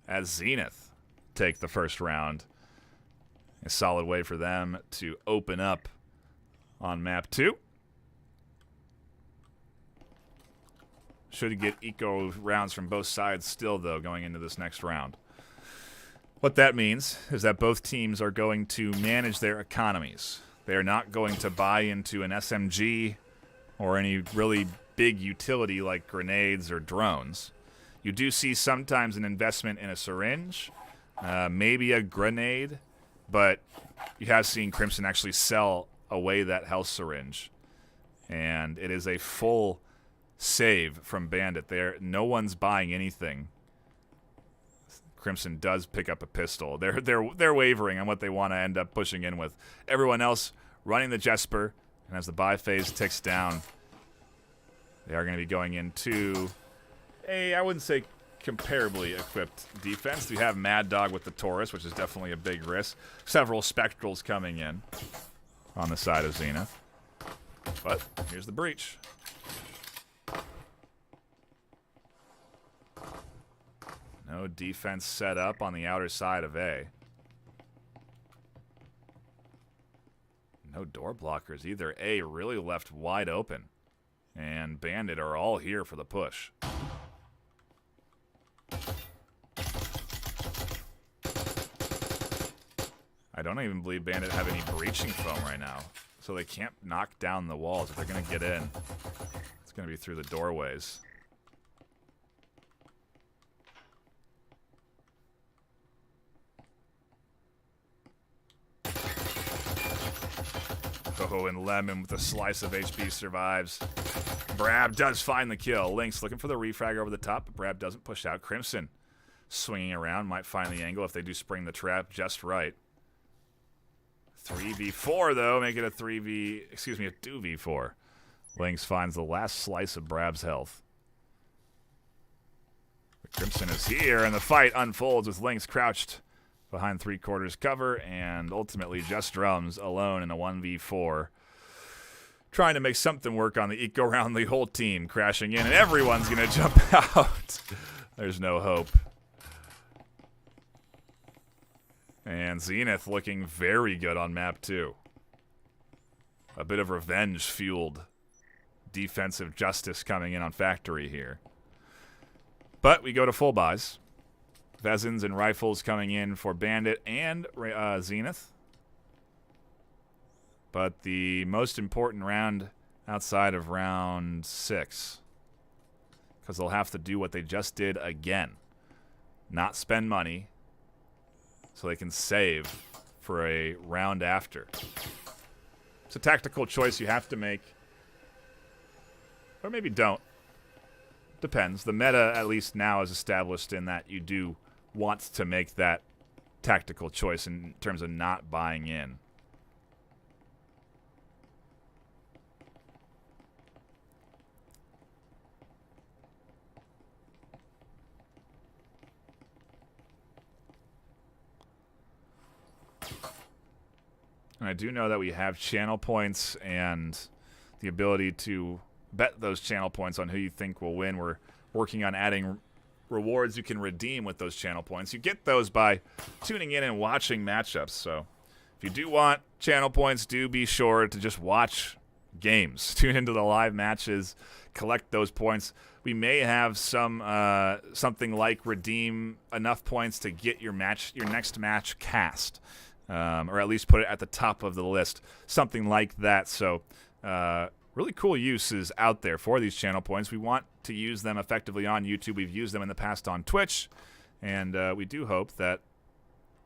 as Zenith take the first round. A solid way for them to open up on map 2. Should get eco rounds from both sides still, though, going into this next round. What that means is that both teams are going to manage their economies. They are not going to buy into an SMG or any really big utility like grenades or drones. You do see sometimes an investment in a syringe, maybe a grenade, but you have seen Crimson actually sell away that health syringe. And it is a full save from Bandit there. No one's buying anything. Crimson does pick up a pistol. They're wavering on what they want to end up pushing in with. Everyone else running the Jesper, and as the buy phase ticks down, they are going to be going into I wouldn't say comparably equipped defense. You have Mad Dog with the Taurus, which is definitely a big risk. Several Spectrals coming in on the side of Zenith. But here's the breach. No defense set up on the outer side of A. No door blockers either. A really left wide open. And Bandit are all here for the push. I don't even believe Bandit have any breaching foam right now. So they can't knock down the walls. If they're going to get in, it's going to be through the doorways. Oh, and Lemon with a slice of HP survives. Brab does find the kill. Lynx looking for the refrag over the top, but Brab doesn't push out. Crimson swinging around, might find the angle if they do spring the trap just right. 3v4 though, make it a 2v4. Lynx finds the last slice of Brab's health. But Crimson is here, and the fight unfolds with Lynx crouched behind 3/4 cover, and ultimately Just Drums alone in a 1v4. Trying to make something work on the eco round, the whole team crashing in, and everyone's going to jump out. There's no hope. And Zenith looking very good on map 2. A bit of revenge-fueled defensive justice coming in on Factory here. But we go to full buys. Vezins and rifles coming in for Bandit and Zenith. But the most important round outside of round 6, because they'll have to do what they just did again. Not spend money so they can save for a round after. It's a tactical choice you have to make. Or maybe don't. Depends. The meta, at least now, is established in that you do want to make that tactical choice in terms of not buying in. And I do know that we have channel points and the ability to bet those channel points on who you think will win. We're working on adding rewards you can redeem with those channel points. You get those by tuning in and watching matchups. So if you do want channel points, do be sure to just watch games. Tune into the live matches, collect those points. We may have some something like redeem enough points to get your next match cast. Or at least put it at the top of the list. Something like that. So really cool uses out there for these channel points. We want to use them effectively on YouTube. We've used them in the past on Twitch. And we do hope that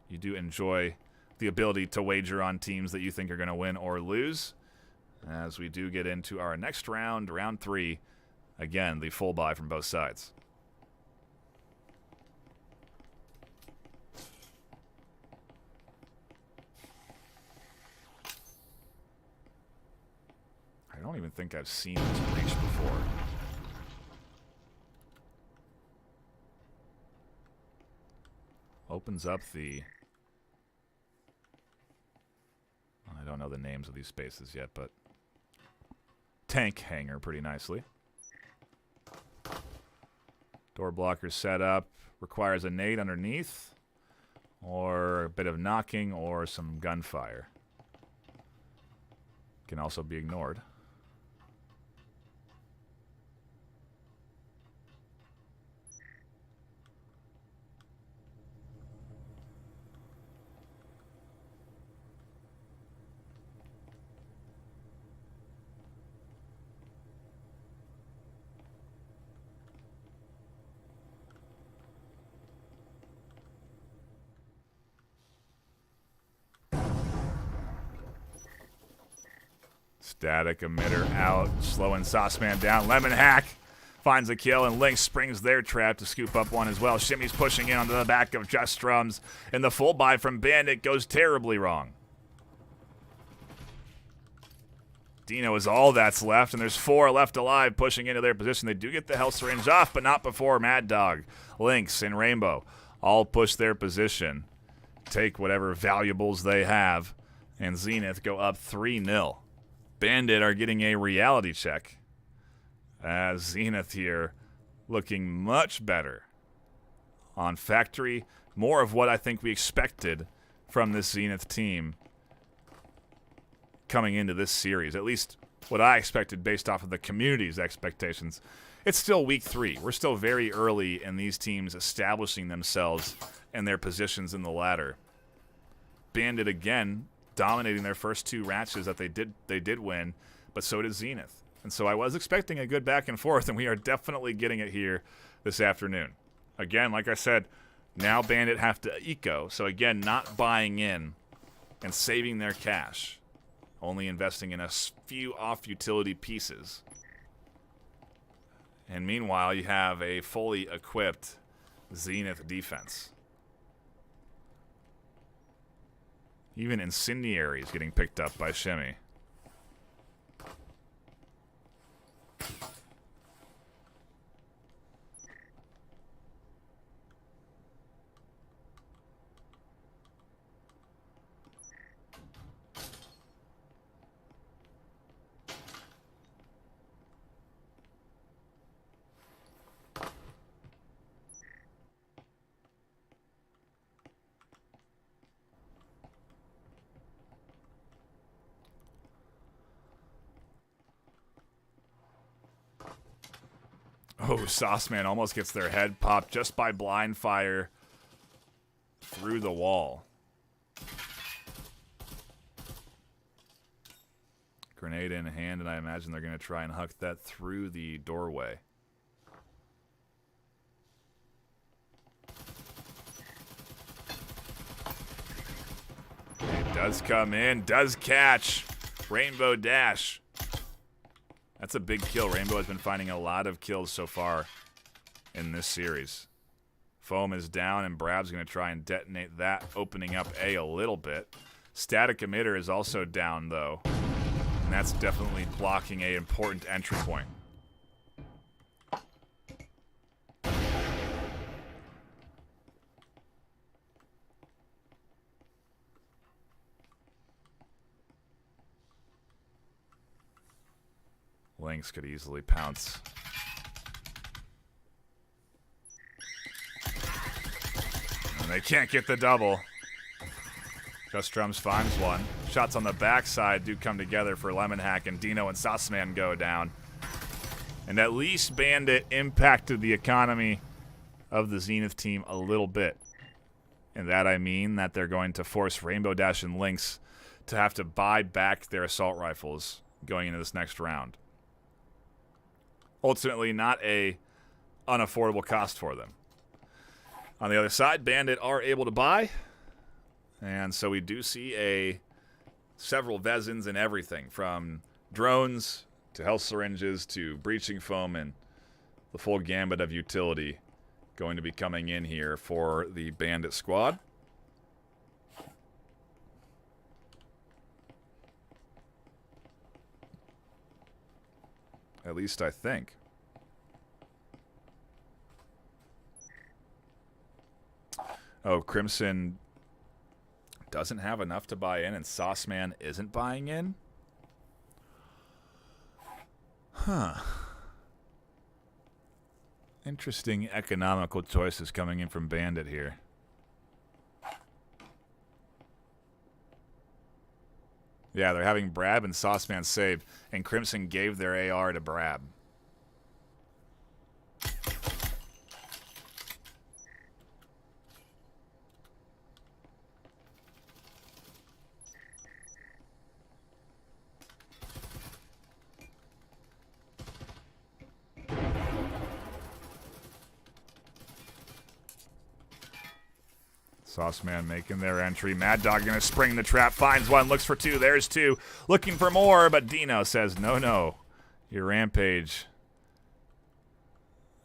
you do enjoy the ability to wager on teams that you think are going to win or lose. As we do get into our next round, round 3. Again, the full buy from both sides. I don't even think I've seen this breach before. Opens up the... I don't know the names of these spaces yet, but... tank hangar pretty nicely. Door blocker set up. Requires a nade underneath. Or a bit of knocking or some gunfire. Can also be ignored. Static emitter out, slowing Sauceman down. Lemon Hack finds a kill, and Lynx springs their trap to scoop up one as well. Shimmy's pushing in onto the back of Just Drums, and the full buy from Bandit goes terribly wrong. Dino is all that's left, and there's 4 left alive pushing into their position. They do get the health syringe off, but not before Mad Dog, Lynx, and Rainbow all push their position, take whatever valuables they have, and Zenith go up 3-0. Bandit are getting a reality check as Zenith here looking much better on Factory. More of what I think we expected from this Zenith team coming into this series. At least what I expected based off of the community's expectations. It's still week 3. We're still very early in these teams establishing themselves and their positions in the ladder. Bandit again dominating their first 2 matches that they did win, but so did Zenith. And so I was expecting a good back and forth, and we are definitely getting it here this afternoon. Again, like I said, now Bandit have to eco, so again, not buying in and saving their cash, only investing in a few off-utility pieces. And meanwhile, you have a fully equipped Zenith defense. Even Incendiary is getting picked up by Shimmy. Oh, Sauceman almost gets their head popped just by blind fire through the wall. Grenade in hand, and I imagine they're going to try and huck that through the doorway. It does come in, does catch. Rainbow Dash. That's a big kill. Rainbow has been finding a lot of kills so far in this series. Foam is down, and Brab's going to try and detonate that, opening up A little bit. Static Emitter is also down, though. And that's definitely blocking an important entry point. Lynx could easily pounce. And they can't get the double. Just Drums finds one. Shots on the backside do come together for Lemon Hack, and Dino and Sauceman go down. And at least Bandit impacted the economy of the Zenith team a little bit. And that I mean that they're going to force Rainbow Dash and Lynx to have to buy back their assault rifles going into this next round. Ultimately, not a unaffordable cost for them. On the other side, Bandit are able to buy. And so we do see several Vezins and everything, from drones to health syringes to breaching foam, and the full gambit of utility going to be coming in here for the Bandit squad. At least I think. Oh, Crimson doesn't have enough to buy in, and Sauceman isn't buying in? Huh. Interesting economical choices coming in from Bandit here. Yeah, they're having Brab and Sauceman save, and Crimson gave their AR to Brab. Sauceman making their entry. Mad Dog going to spring the trap. Finds one. Looks for two. There's two. Looking for more, but Dino says, no, no. Your rampage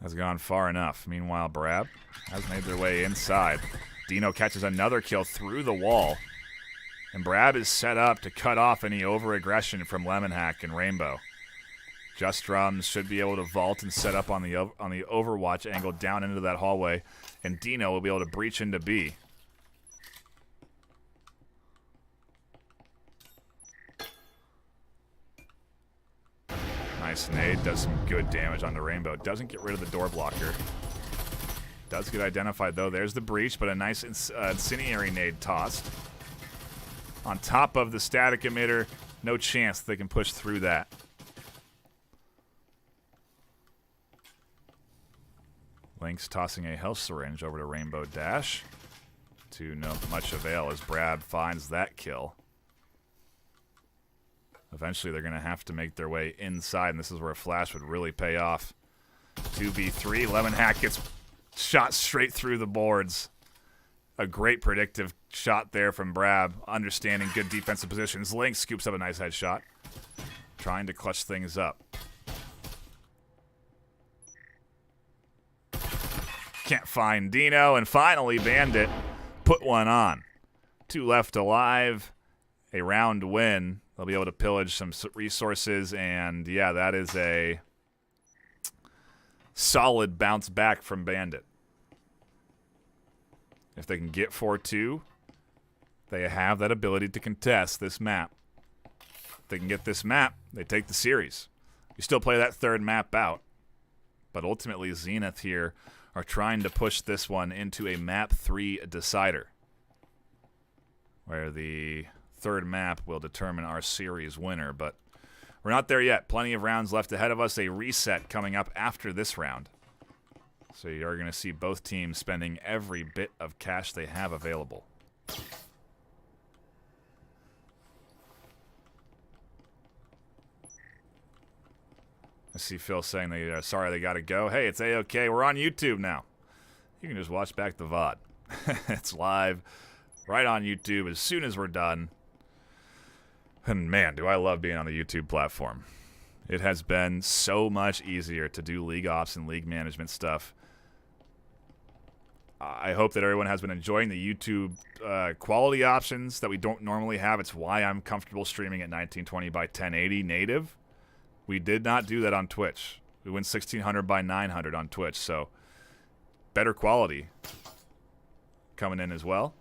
has gone far enough. Meanwhile, Brab has made their way inside. Dino catches another kill through the wall. And Brab is set up to cut off any over-aggression from Lemon Hack and Rainbow. Just Drums should be able to vault and set up on the Overwatch angle down into that hallway. And Dino will be able to breach into B. Nice nade, does some good damage on the Rainbow. Doesn't get rid of the door blocker. Does get identified, though. There's the breach, but a nice incendiary nade tossed. On top of the static emitter, no chance they can push through that. Lynx tossing a health syringe over to Rainbow Dash. To no much avail as Brab finds that kill. Eventually, they're going to have to make their way inside, and this is where a flash would really pay off. 2v3, Lemon Hack gets shot straight through the boards. A great predictive shot there from Brab, understanding good defensive positions. Lynx scoops up a nice headshot, trying to clutch things up. Can't find Dino, and finally, Bandit put one on. 2 left alive, a round win. They'll be able to pillage some resources, and yeah, that is a solid bounce back from Bandit. If they can get 4-2, they have that ability to contest this map. If they can get this map, they take the series. You still play that third map out, but ultimately Zenith here are trying to push this one into a map 3 decider, where the third map will determine our series winner. But We're not there yet. Plenty of rounds left ahead of us. A reset coming up after this round. So you are going to see both teams spending every bit of cash they have available. I see Phil saying they are sorry they got to go. Hey, it's A-OK. We're on YouTube now. You can just watch back the VOD. It's live right on YouTube as soon as we're done. And man, do I love being on the YouTube platform. It has been so much easier to do league ops and league management stuff. I hope that everyone has been enjoying the YouTube quality options that we don't normally have. It's why I'm comfortable streaming at 1920 by 1080 native. We did not do that on Twitch. We went 1600 by 900 on Twitch, so better quality coming in as well.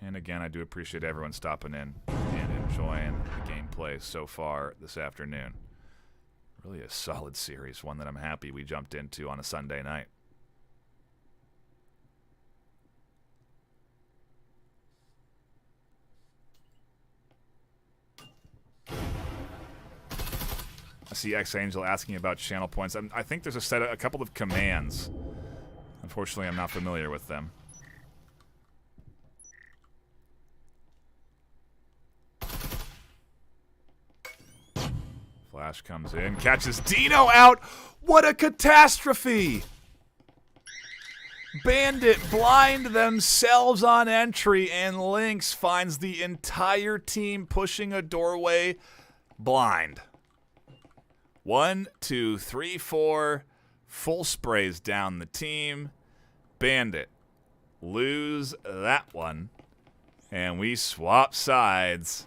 And again, I do appreciate everyone stopping in and enjoying the gameplay so far this afternoon. Really a solid series, one that I'm happy we jumped into on a Sunday night. I see X-Angel asking about channel points. I think there's a couple of commands. Unfortunately, I'm not familiar with them. Flash comes in, catches Dino out. What a catastrophe! Bandit blind themselves on entry, and Lynx finds the entire team pushing a doorway blind. 1, 2, 3, 4. Full sprays down the team. Bandit lose that one. And we swap sides.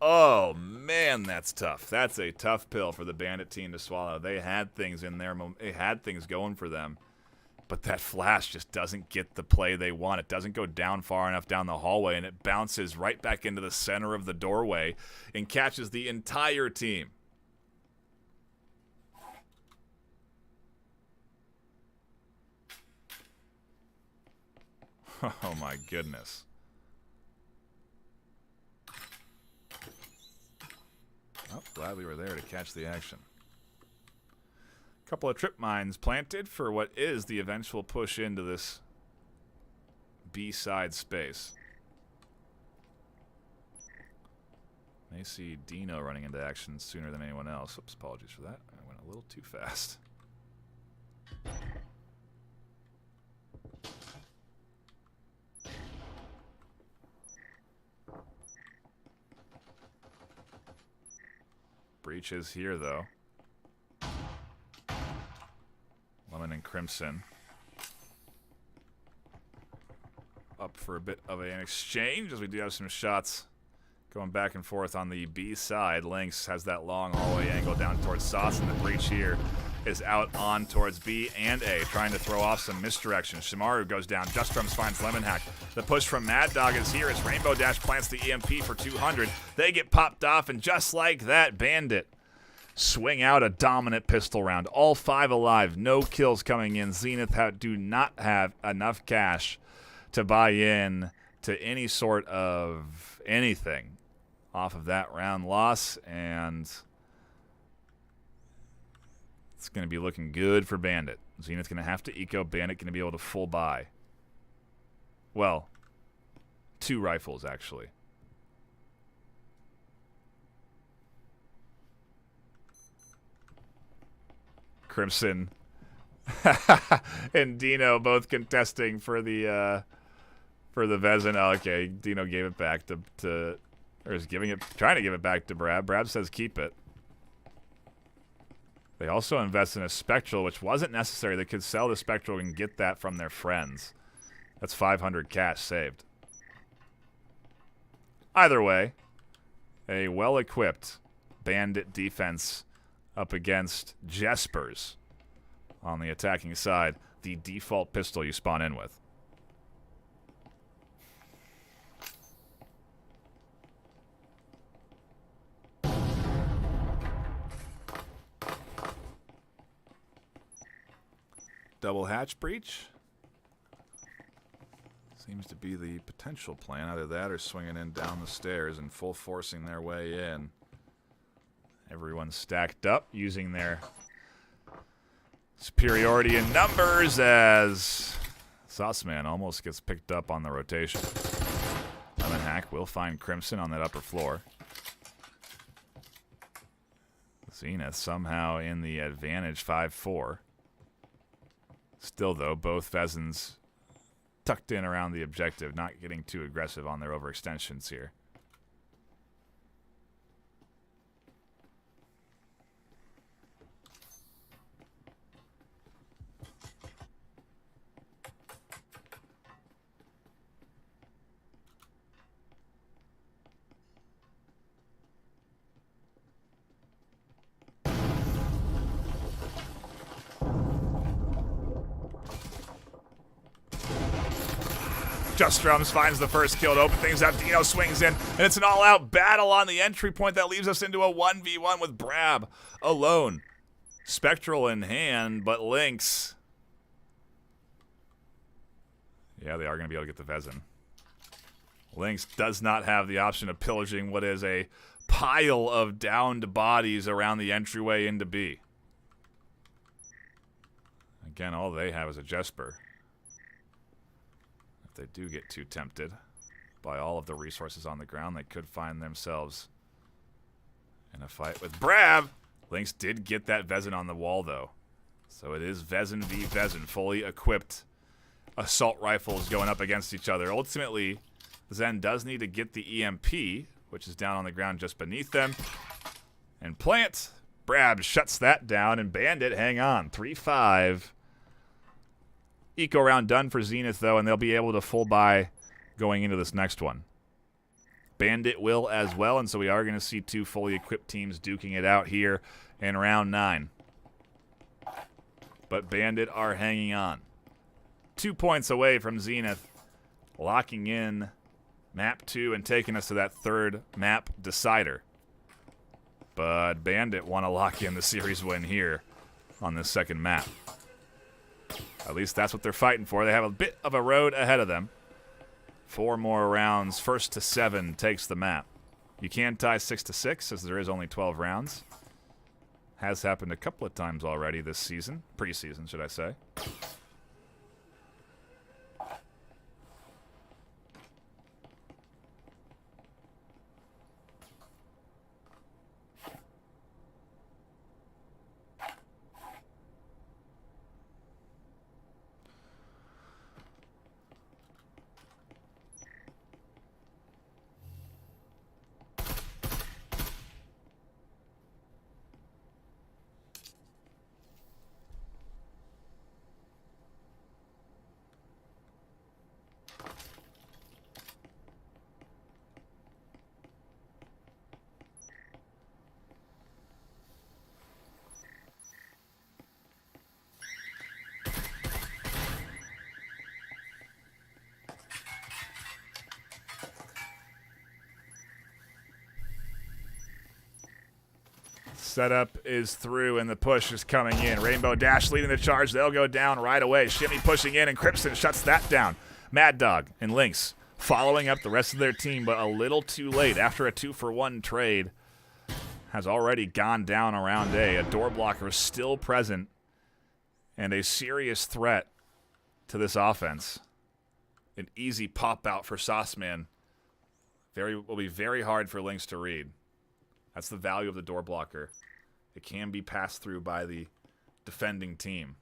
Oh, man, that's tough. That's a tough pill for the Bandit team to swallow. They had things in there. They had things going for them. But that flash just doesn't get the play they want. It doesn't go down far enough down the hallway, and it bounces right back into the center of the doorway and catches the entire team. Oh, my goodness. Oh, glad we were there to catch the action. A couple of trip mines planted for what is the eventual push into this B-side space. May see Dino running into action sooner than anyone else. Oops, apologies for that. I went a little too fast. Breach is here, though. Lemon and Crimson up for a bit of an exchange, as we do have some shots going back and forth on the B side. Lynx has that long hallway angle down towards Sauce, and the Breach here is out on towards B and A, trying to throw off some misdirection. Shimaru goes down. Justrums finds Lemon Hack. The push from Mad Dog is here as Rainbow Dash plants the EMP for 200. They get popped off, and just like that, Bandit swing out a dominant pistol round. All 5 alive. No kills coming in. Zenith do not have enough cash to buy in to any sort of anything off of that round loss, and it's going to be looking good for Bandit. Zenith's going to have to eco. Bandit going to be able to full buy. Well, 2 rifles, actually. Crimson and Dino both contesting for the Vezin. Oh, okay, Dino gave it back to or is trying to give it back to Brad. Brad says keep it. They also invest in a Spectral, which wasn't necessary. They could sell the Spectral and get that from their friends. That's 500 cash saved. Either way, a well-equipped Bandit defense up against Jespers on the attacking side. The default pistol you spawn in with. Double hatch breach. Seems to be the potential plan. Either that or swinging in down the stairs and full forcing their way in. Everyone's stacked up using their superiority in numbers as Sauceman almost gets picked up on the rotation. Lemon Hack will find Crimson on that upper floor. Zenith somehow in the advantage 5-4. Still, though, both Vezins tucked in around the objective, not getting too aggressive on their overextensions here. Just Drums finds the first kill to open things up. Dino swings in, and it's an all-out battle on the entry point that leaves us into a 1v1 with Brab alone. Spectral in hand, but Lynx. Yeah, they are going to be able to get the Vezin. Lynx does not have the option of pillaging what is a pile of downed bodies around the entryway into B. Again, all they have is a Jesper. If they do get too tempted by all of the resources on the ground, they could find themselves in a fight with Brab. Lynx did get that Vezin on the wall, though. So it is Vezin v Vezin, fully equipped assault rifles going up against each other. Ultimately, Zen does need to get the EMP, which is down on the ground just beneath them, and plant. Brab shuts that down, and Bandit, hang on, 3-5. Eco round done for Zenith, though, and they'll be able to full buy going into this next one. Bandit will as well, and so we are going to see two fully equipped teams duking it out here in round 9. But Bandit are hanging on. 2 points away from Zenith, locking in map 2 and taking us to that third map decider. But Bandit want to lock in the series win here on this second map. At least that's what they're fighting for. They have a bit of a road ahead of them. 4 more rounds. 1st to 7 takes the map. You can tie 6 to 6 as there is only 12 rounds. Has happened a couple of times already this season. Preseason, should I say. Setup is through and the push is coming in. Rainbow Dash leading the charge. They'll go down right away. Shimmy pushing in and Crimson shuts that down. Mad Dog and Lynx following up the rest of their team, but a little too late after a 2-for-1 trade has already gone down around A. A door blocker is still present and a serious threat to this offense. An easy pop out for Sauceman. Will be very hard for Lynx to read. That's the value of the door blocker. It can be passed through by the defending team.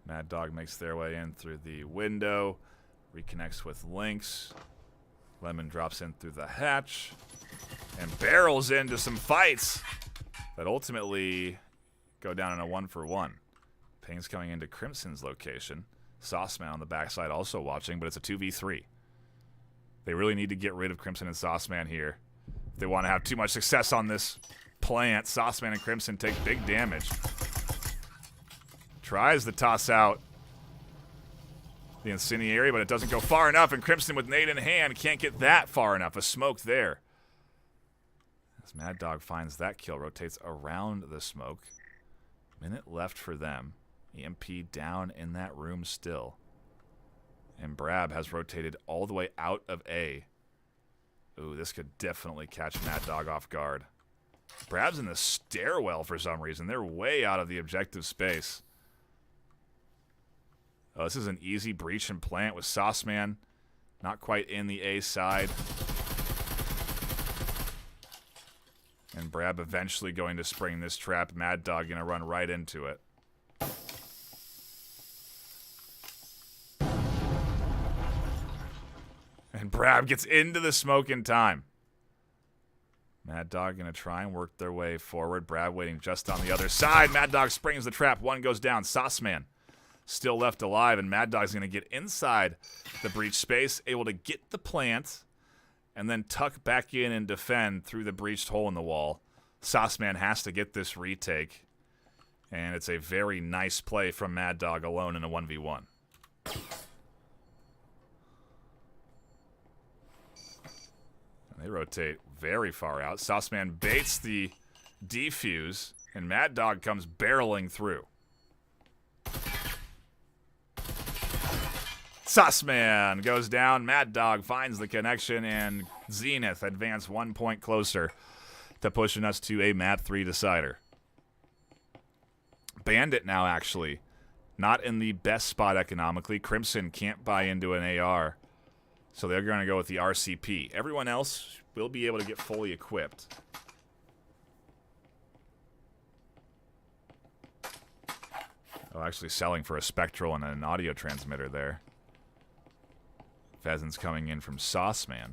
Mad Dog makes their way in through the window. Reconnects with Lynx. Lemon drops in through the hatch. And barrels into some fights that ultimately go down in a 1-for-1. Ping's coming into Crimson's location. Sauceman on the backside also watching, but it's a 2v3. They really need to get rid of Crimson and Sauceman here. If they want to have too much success on this plant, Sauceman and Crimson take big damage. Tries to toss out the incendiary, but it doesn't go far enough, and Crimson with nade in hand can't get that far enough. A smoke there. As Mad Dog finds that kill, rotates around the smoke. Minute left for them. EMP down in that room still. And Brab has rotated all the way out of A. Ooh, this could definitely catch Mad Dog off guard. Brab's in the stairwell for some reason. They're way out of the objective space. Oh, this is an easy breach and plant with Sauceman not quite in the A side. And Brab eventually going to spring this trap. Mad Dog going to run right into it. And Brab gets into the smoke in time. Mad Dog going to try and work their way forward. Brab waiting just on the other side. Mad Dog springs the trap. One goes down. Sauceman still left alive, and Mad Dog's going to get inside the breach space, able to get the plant, and then tuck back in and defend through the breached hole in the wall. Sauceman has to get this retake, and it's a very nice play from Mad Dog alone in a 1v1. And they rotate very far out. Sauceman baits the defuse, and Mad Dog comes barreling through. Sauceman goes down. Mad Dog finds the connection, and Zenith advance 1 point closer to pushing us to a map 3 decider. Bandit now actually not in the best spot economically. Crimson can't buy into an AR, so they're going to go with the RCP. Everyone else will be able to get fully equipped. Oh, actually selling for a Spectral and an audio transmitter there. Pheasant's coming in from Sauceman.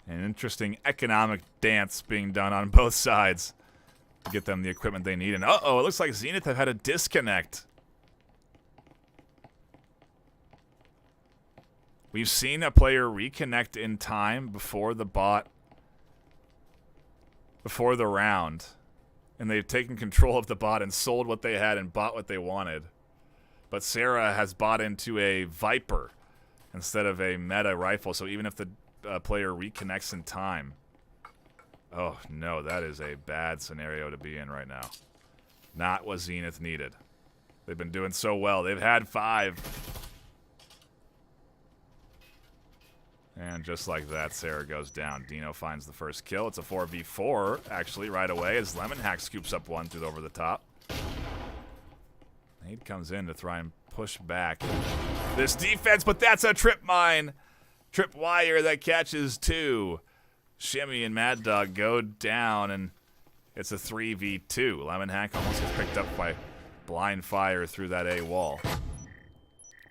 An interesting economic dance being done on both sides to get them the equipment they need. And uh-oh, it looks like Zenith have had a disconnect. We've seen a player reconnect in time before the round. And they've taken control of the bot and sold what they had and bought what they wanted. But Sarah has bought into a Viper instead of a meta rifle, so even if the player reconnects in time. Oh, no, that is a bad scenario to be in right now. Not what Zenith needed. They've been doing so well. They've had 5. And just like that, Sarah goes down. Dino finds the first kill. It's a 4v4, actually, right away, as Lemon Hack scoops up one through over the top. Nade comes in to try and push back this defense, but that's a trip mine. Trip wire that catches 2. Shimmy and Mad Dog go down, and it's a 3v2. Lemon Hack almost gets picked up by blind fire through that A wall.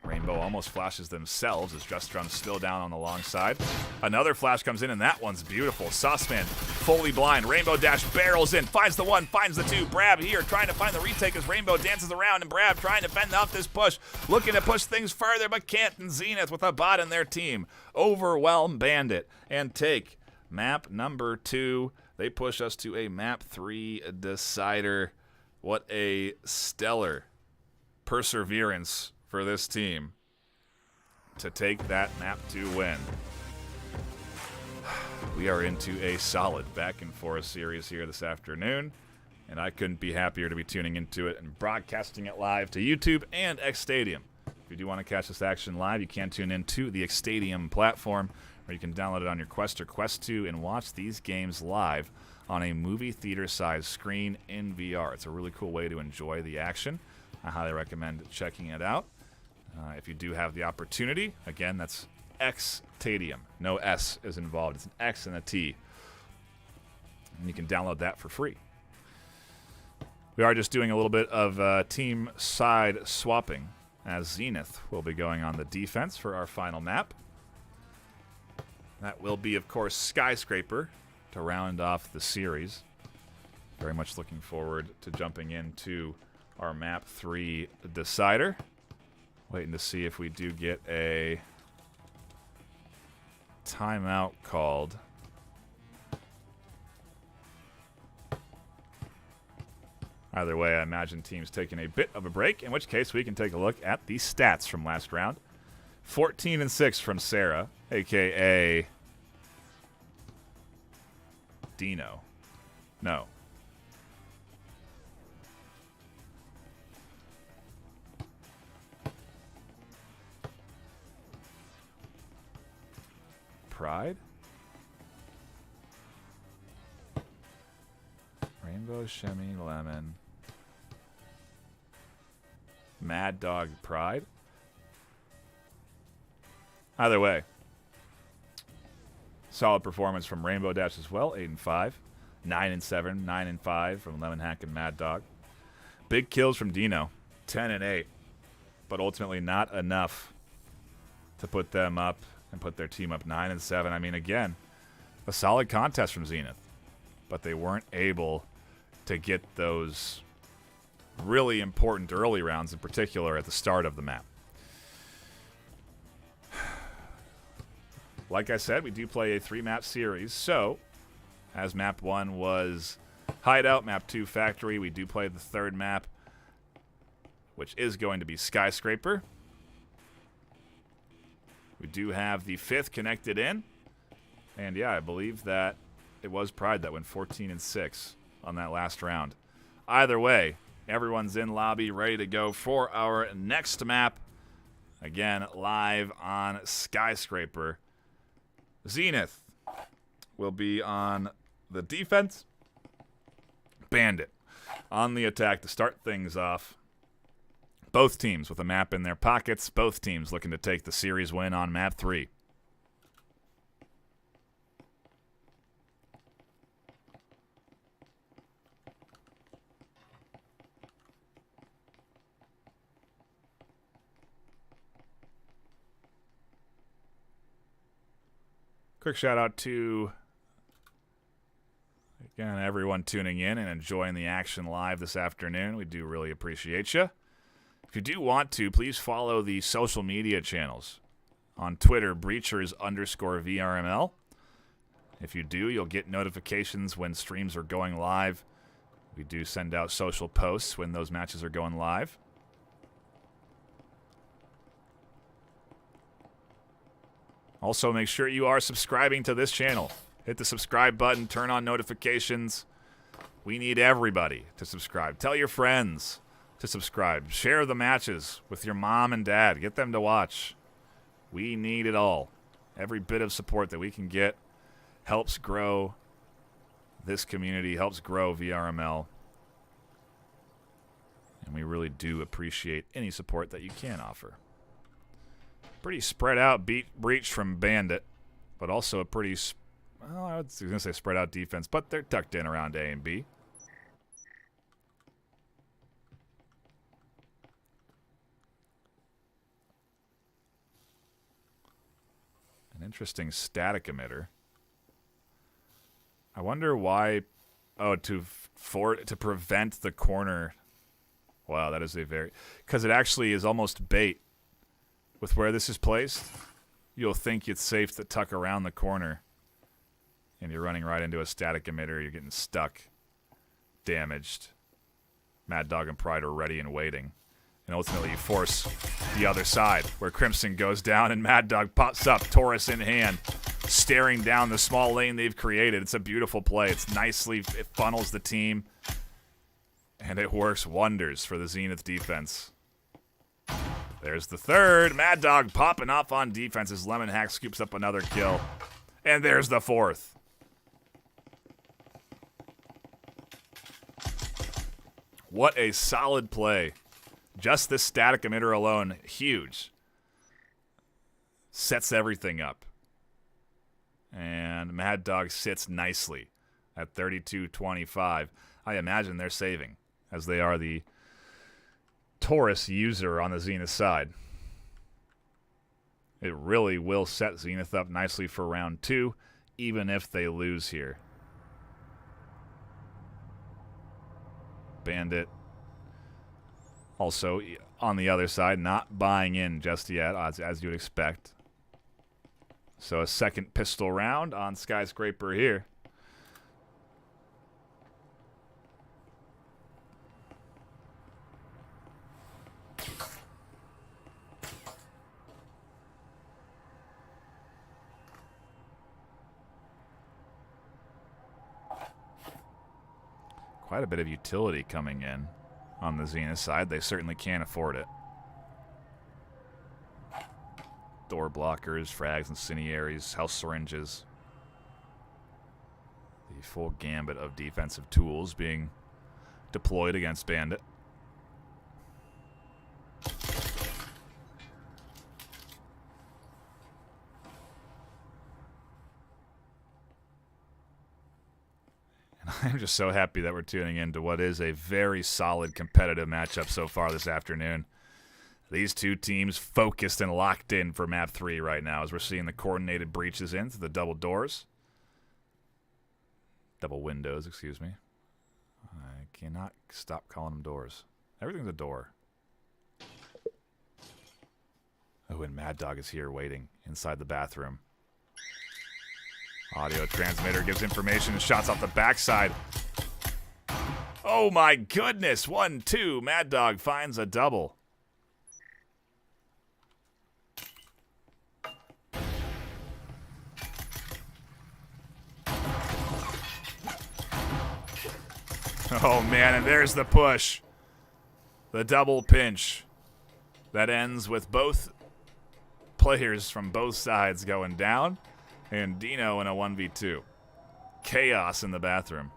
Rainbow almost flashes themselves as Justron's still down on the long side. Another flash comes in, and that one's beautiful. Sauceman fully blind. Rainbow Dash barrels in, finds the 1, finds the 2. Brab here trying to find the retake as Rainbow dances around, and Brab trying to fend off this push. Looking to push things further, but can't. And Zenith with a bot in their team overwhelm Bandit and take map number 2. They push us to a map 3 decider. What a stellar perseverance for this team to take that map 2 win. We are into a solid back and forth series here this afternoon, and I couldn't be happier to be tuning into it and broadcasting it live to YouTube and X Stadium. If you do want to catch this action live, you can tune into the X Stadium platform, or you can download it on your Quest or Quest 2 and watch these games live on a movie theater-sized screen in VR. It's a really cool way to enjoy the action. I highly recommend checking it out. If you do have the opportunity, again, that's X Stadium. No S is involved. It's an X and a T. And you can download that for free. We are just doing a little bit of team side swapping, as Zenith will be going on the defense for our final map. That will be, of course, Skyscraper to round off the series. Very much looking forward to jumping into our map 3 decider. Waiting to see if we do get a timeout called. Either way, I imagine teams taking a bit of a break, in which case we can take a look at the stats from last round. 14-6 from Sarah, a.k.a. Dino. No. Pride? Rainbow, Shimmy, Lemon. Mad Dog, Pride? Either way. Solid performance from Rainbow Dash as well. 8-5. 9-7. 9-5 from Lemon Hack and Mad Dog. Big kills from Dino. 10-8. But ultimately not enough to put them up and put their team up 9-7. I mean, again, a solid contest from Zenith. But they weren't able to get those really important early rounds, in particular at the start of the map. Like I said, we do play a 3-map series, so as map 1 was Hideout, map 2 Factory, we do play the 3rd map, which is going to be Skyscraper. We do have the 5th connected in, and yeah, I believe that it was Pride that went 14-6 on that last round. Either way, everyone's in lobby, ready to go for our next map. Again, live on Skyscraper. Zenith will be on the defense. Bandit on the attack to start things off. Both teams with a map in their pockets. Both teams looking to take the series win on map 3. Quick shout out to, again, everyone tuning in and enjoying the action live this afternoon. We do really appreciate you. If you do want to, please follow the social media channels. On Twitter, breachers_VRML. If you do, you'll get notifications when streams are going live. We do send out social posts when those matches are going live. Also, make sure you are subscribing to this channel. Hit the subscribe button, turn on notifications. We need everybody to subscribe. Tell your friends to subscribe. Share the matches with your mom and dad. Get them to watch. We need it all. Every bit of support that we can get helps grow this community, helps grow VRML. And we really do appreciate any support that you can offer. Pretty spread out breach from Bandit, but also a pretty, well, I was going to say spread out defense, but they're tucked in around A and B. An interesting static emitter. I wonder why. Oh, to prevent the corner. Wow, that is a very, because it actually is almost bait. With where this is placed, you'll think it's safe to tuck around the corner. And you're running right into a static emitter. You're getting stuck. Damaged. Mad Dog and Pride are ready and waiting. And ultimately you force the other side, where Crimson goes down and Mad Dog pops up, Taurus in hand, staring down the small lane they've created. It's a beautiful play. It funnels the team. And it works wonders for the Zenith defense. There's the 3rd. Mad Dog popping off on defense as Lemon Hack scoops up another kill. And there's the 4th. What a solid play. Just this static emitter alone, huge. Sets everything up. And Mad Dog sits nicely at 32-25. I imagine they're saving, as they are the Taurus user on the Zenith side. It really will set Zenith up nicely for round 2, even if they lose here. Bandit also on the other side, not buying in just yet, as you would expect. So a second pistol round on Skyscraper here. Quite a bit of utility coming in on the Zenith side. They certainly can't afford it. door blockers, frags, incendiaries, health syringes. The full gambit of defensive tools being deployed against Bandit. I'm just so happy that we're tuning into what is a very solid competitive matchup so far this afternoon. These two teams focused and locked in for map 3 right now as we're seeing the coordinated breaches in through the double doors. Double windows, excuse me. I cannot stop calling them doors. Everything's a door. Oh, and Mad Dog is here waiting inside the bathroom. Audio transmitter gives information and shots off the backside. Oh my goodness. 1-2. Mad Dog finds a double. Oh man, and there's the push. The double pinch. That ends with both players from both sides going down. And Dino in a 1v2. Chaos in the bathroom.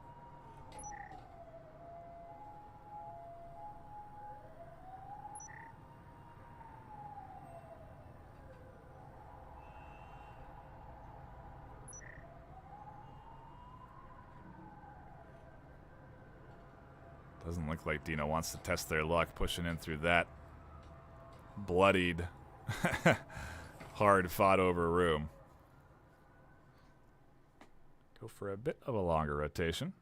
Doesn't look like Dino wants to test their luck pushing in through that bloodied, hard fought over room. Go for a bit of a longer rotation.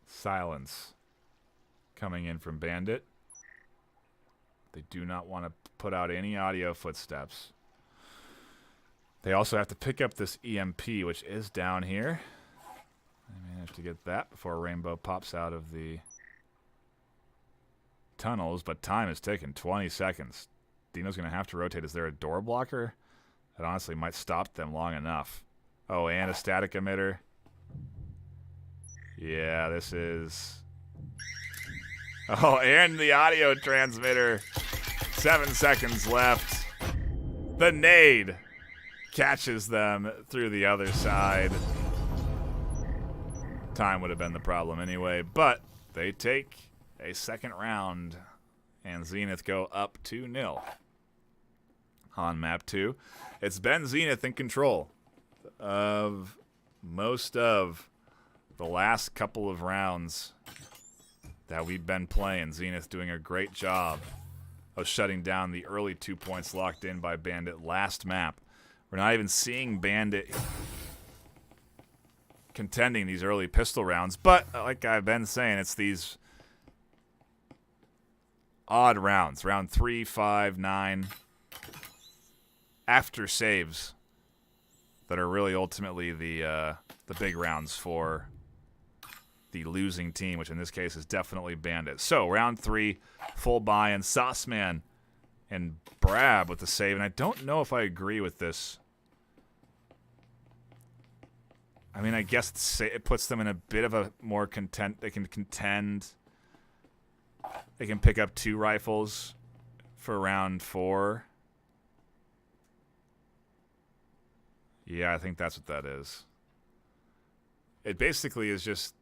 Silence coming in from Bandit. They do not want to put out any audio footsteps. They also have to pick up this EMP, which is down here. They managed to get that before Rainbow pops out of the tunnels, but time is ticking. 20 seconds. Dino's going to have to rotate. Is there a door blocker? That honestly might stop them long enough. Oh, and a static emitter. Yeah, this is... Oh, and the audio transmitter. 7 seconds left. The nade catches them through the other side. Time would have been the problem anyway, but they take a second round, and Zenith go up 2-0 on map 2. It's been Zenith in control of most of the last couple of rounds that we've been playing. Zenith doing a great job of shutting down the early 2 points locked in by Bandit last map. We're not even seeing Bandit contending these early pistol rounds, but like I've been saying, it's these odd rounds. Round 3, 5, 9, after saves that are really ultimately the big rounds for the losing team, which in this case is definitely Bandit. So, round 3, full buy-in. Sauceman and Brab with the save. And I don't know if I agree with this. I mean, I guess it puts them in a bit of a more content. They can contend. They can pick up 2 rifles for round 4. Yeah, I think that's what that is. It basically is just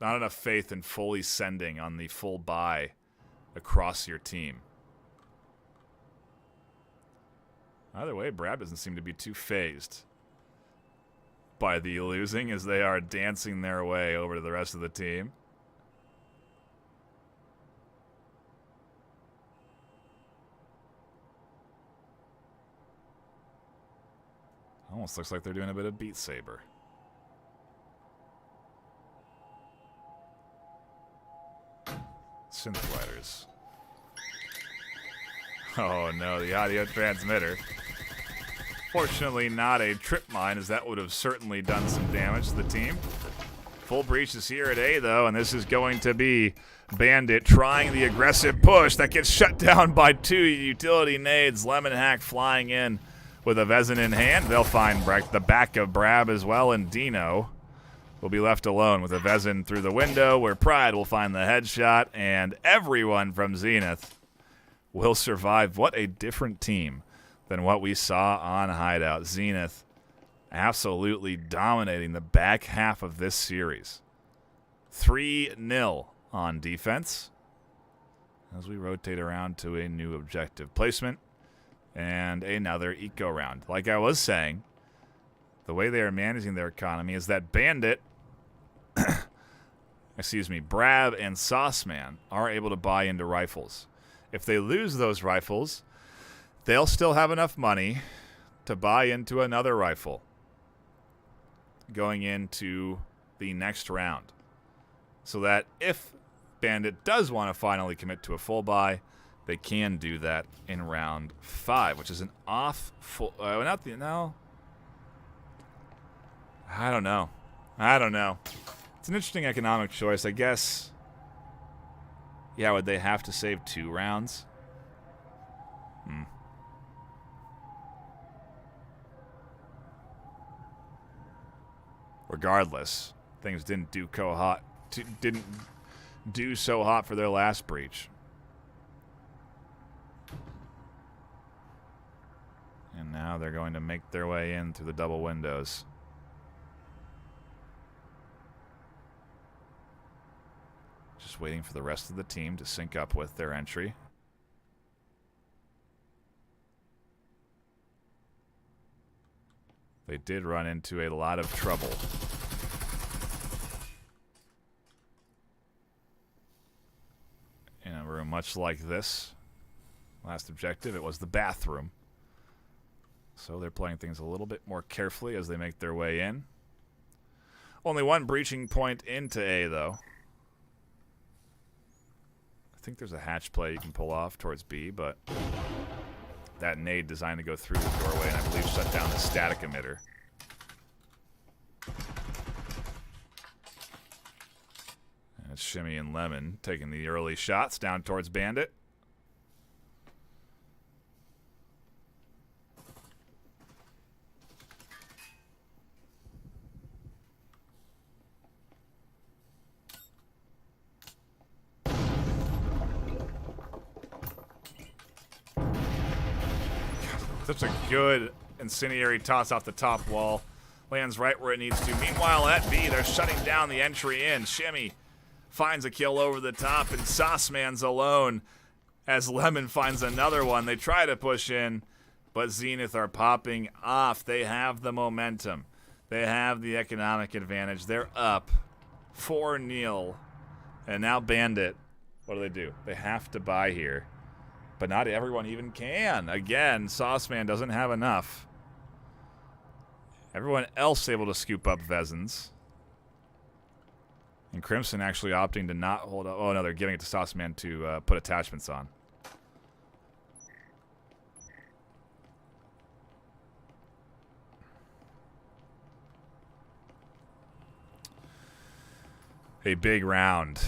not enough faith in fully sending on the full buy across your team. Either way, Brad doesn't seem to be too phased by the losing as they are dancing their way over to the rest of the team. Almost looks like they're doing a bit of Beat Saber. Synthwriters. Oh no, the audio transmitter. Fortunately, not a trip mine, as that would have certainly done some damage to the team. Full breach is here at A, though, and this is going to be Bandit trying the aggressive push that gets shut down by 2 utility nades. Lemon Hack flying in with a Vezin in hand. They'll find the back of Brab as well, and Dino will be left alone with a Vezin through the window, where Pride will find the headshot, and everyone from Zenith will survive. What a different team than what we saw on Hideout. Zenith absolutely dominating the back half of this series. 3-0 on defense as we rotate around to a new objective placement and another eco round. Like I was saying, the way they are managing their economy is that Bandit, Brab and Sauceman are able to buy into rifles. If they lose those rifles, they'll still have enough money to buy into another rifle going into the next round. So that if Bandit does want to finally commit to a full buy, they can do that in round 5, which is an off full. No. I don't know. It's an interesting economic choice, I guess. Yeah, would they have to save 2 rounds? Regardless, things didn't do so hot for their last breach. And now they're going to make their way in through the double windows. Just waiting for the rest of the team to sync up with their entry. They did run into a lot of trouble. In a room much like this. Last objective, it was the bathroom. So they're playing things a little bit more carefully as they make their way in. Only one breaching point into A, though. I think there's a hatch play you can pull off towards B, but that nade designed to go through the doorway and I believe shut down the static emitter. And it's Shimmy and Lemon taking the early shots down towards Bandit. Such a good incendiary toss off the top wall. Lands right where it needs to. Meanwhile, at B, they're shutting down the entry in. Shimmy finds a kill over the top, and Sauceman's alone as Lemon finds another one. They try to push in, but Zenith are popping off. They have the momentum. They have the economic advantage. They're up 4-0. And now Bandit, what do? They have to buy here. But not everyone even can. Again, Sauceman doesn't have enough. Everyone else able to scoop up Vezins. And Crimson actually opting to not hold up. Oh, no, they're giving it to Sauceman to put attachments on. A big round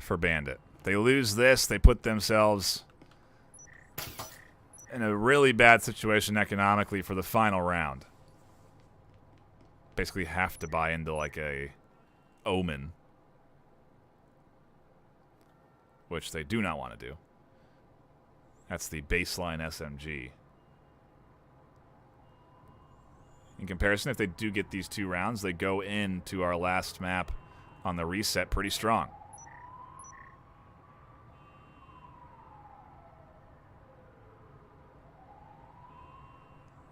for Bandit. They lose this, they put themselves in a really bad situation economically for the final round. Basically have to buy into like a Omen, which they do not want to do. That's the baseline SMG. In comparison, if they do get these 2 rounds, they go into our last map on the reset pretty strong.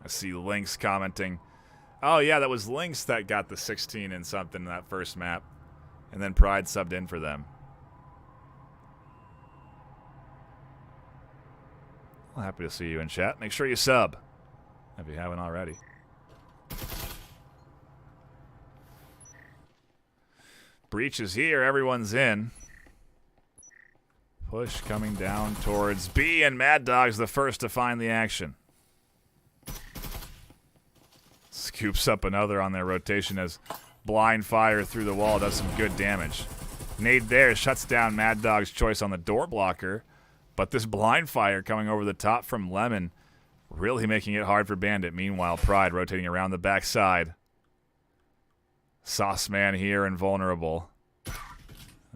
I see Lynx commenting, oh yeah, that was Lynx that got the 16 and something in that first map. And then Pride subbed in for them. Well, happy to see you in chat. Make sure you sub if you haven't already. Breach is here. Everyone's in. Push coming down towards B, and Mad Dog's the first to find the action. scoops up another on their rotation as blind fire through the wall does some good damage. Nade there shuts down Mad Dog's choice on the door blocker, but this blind fire coming over the top from Lemon really making it hard for Bandit. Meanwhile, Pride rotating around the backside. Sauce Man here invulnerable.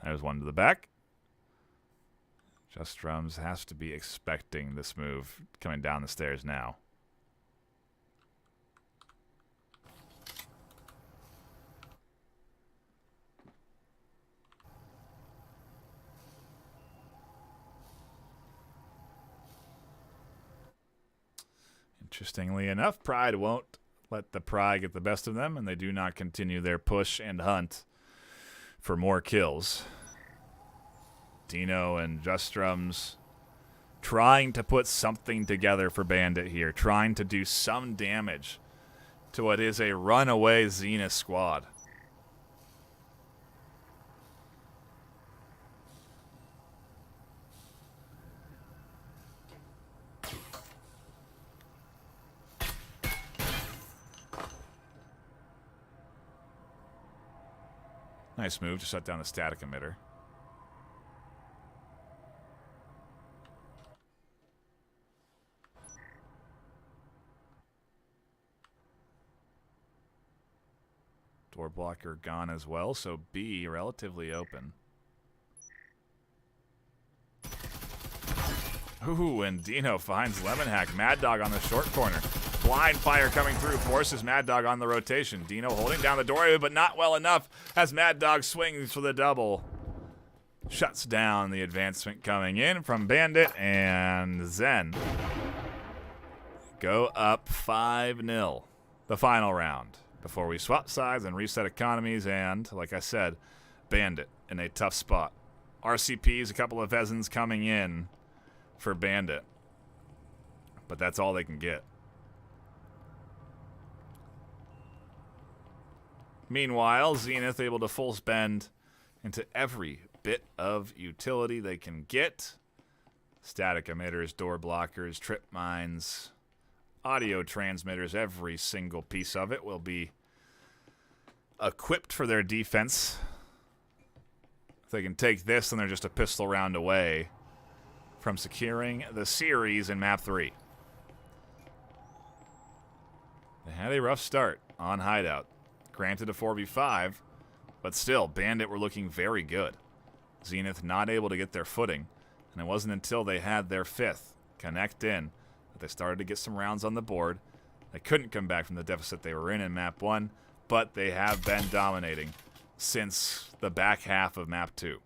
There's one to the back. Just Drums has to be expecting this move coming down the stairs now. Interestingly enough, Pride won't let the Pride get the best of them, and they do not continue their push and hunt for more kills. Dino and Just Drums trying to put something together for Bandit here, trying to do some damage to what is a runaway Zenith squad. Nice move to shut down the static emitter. Door blocker gone as well, so B relatively open. Ooh, and Dino finds Lemon Hack. Mad Dog on the short corner. Blind fire coming through, forces Mad Dog on the rotation. Dino holding down the doorway, but not well enough as Mad Dog swings for the double. Shuts down the advancement coming in from Bandit, and Zen go up 5-0. The final round before we swap sides and reset economies, and, like I said, Bandit in a tough spot. RCPs, a couple of Vezins coming in for Bandit, but that's all they can get. Meanwhile, Zenith able to full spend into every bit of utility they can get. Static emitters, door blockers, trip mines, audio transmitters, every single piece of it will be equipped for their defense. If they can take this, then they're just a pistol round away from securing the series in Map 3. They had a rough start on Hideout. Granted a 4v5, but still, Bandit were looking very good. Zenith not able to get their footing, and it wasn't until they had their fifth connect in that they started to get some rounds on the board. They couldn't come back from the deficit they were in Map 1, but they have been dominating since the back half of Map 2.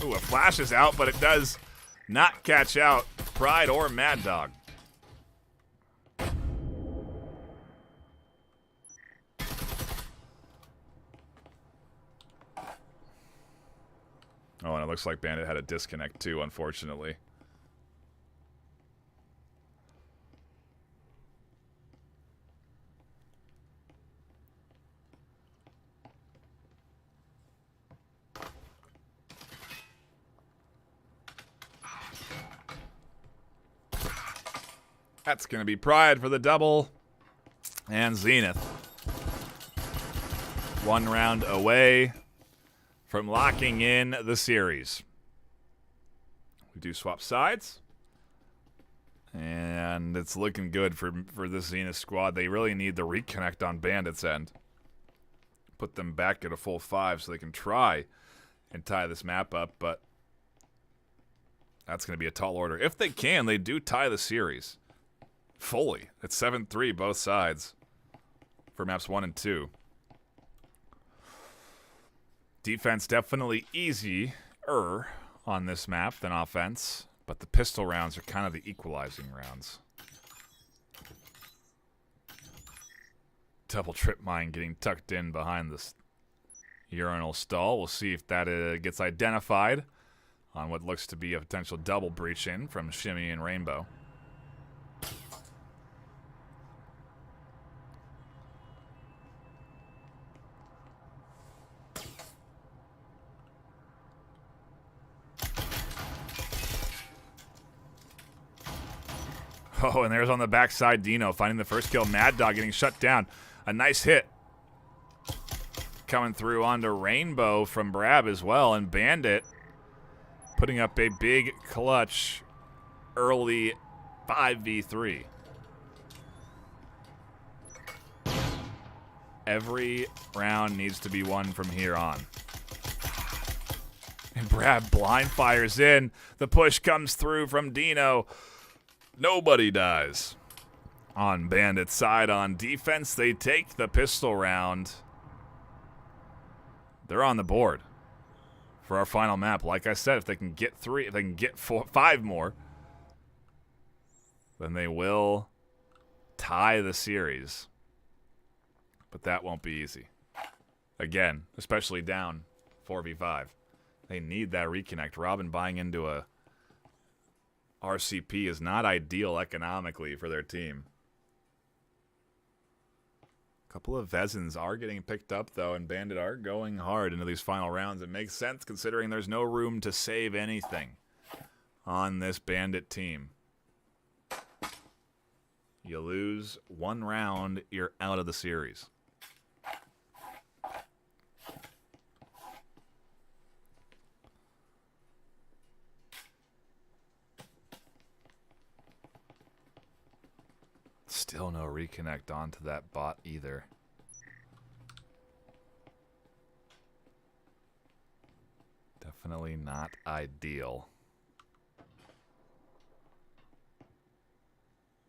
Ooh, a flash is out, but it does not catch out Pride or Mad Dog. Oh, and it looks like Bandit had a disconnect too, unfortunately. That's going to be Pride for the double. And Zenith. One round away from locking in the series. We do swap sides. And it's looking good for this Zenith squad. They really need the reconnect on Bandit's end. Put them back at a full 5 so they can try and tie this map up. But that's going to be a tall order. If they can, they do tie the series. Fully. It's 7-3 both sides for maps 1 and 2. Defense definitely easier on this map than offense, but the pistol rounds are kind of the equalizing rounds. Double trip mine getting tucked in behind this urinal stall. We'll see if that gets identified on what looks to be a potential double breach in from Shimmy and Rainbow. Oh, and there's on the backside Dino finding the first kill. Mad Dog getting shut down. A nice hit coming through onto Rainbow from Brab as well. And Bandit putting up a big clutch early 5v3. Every round needs to be won from here on. And Brab blind fires in. The push comes through from Dino. Nobody dies. On Bandit's side on defense, they take the pistol round. They're on the board for our final map. Like I said, if they can get 3, if they can get 5 more, then they will tie the series. But that won't be easy. Again, especially down 4v5. They need that reconnect. Robin buying into a RCP is not ideal economically for their team. A couple of Vezins are getting picked up, though, and Bandit are going hard into these final rounds. It makes sense considering there's no room to save anything on this Bandit team. You lose 1 round, you're out of the series. Still no reconnect onto that bot either. Definitely not ideal.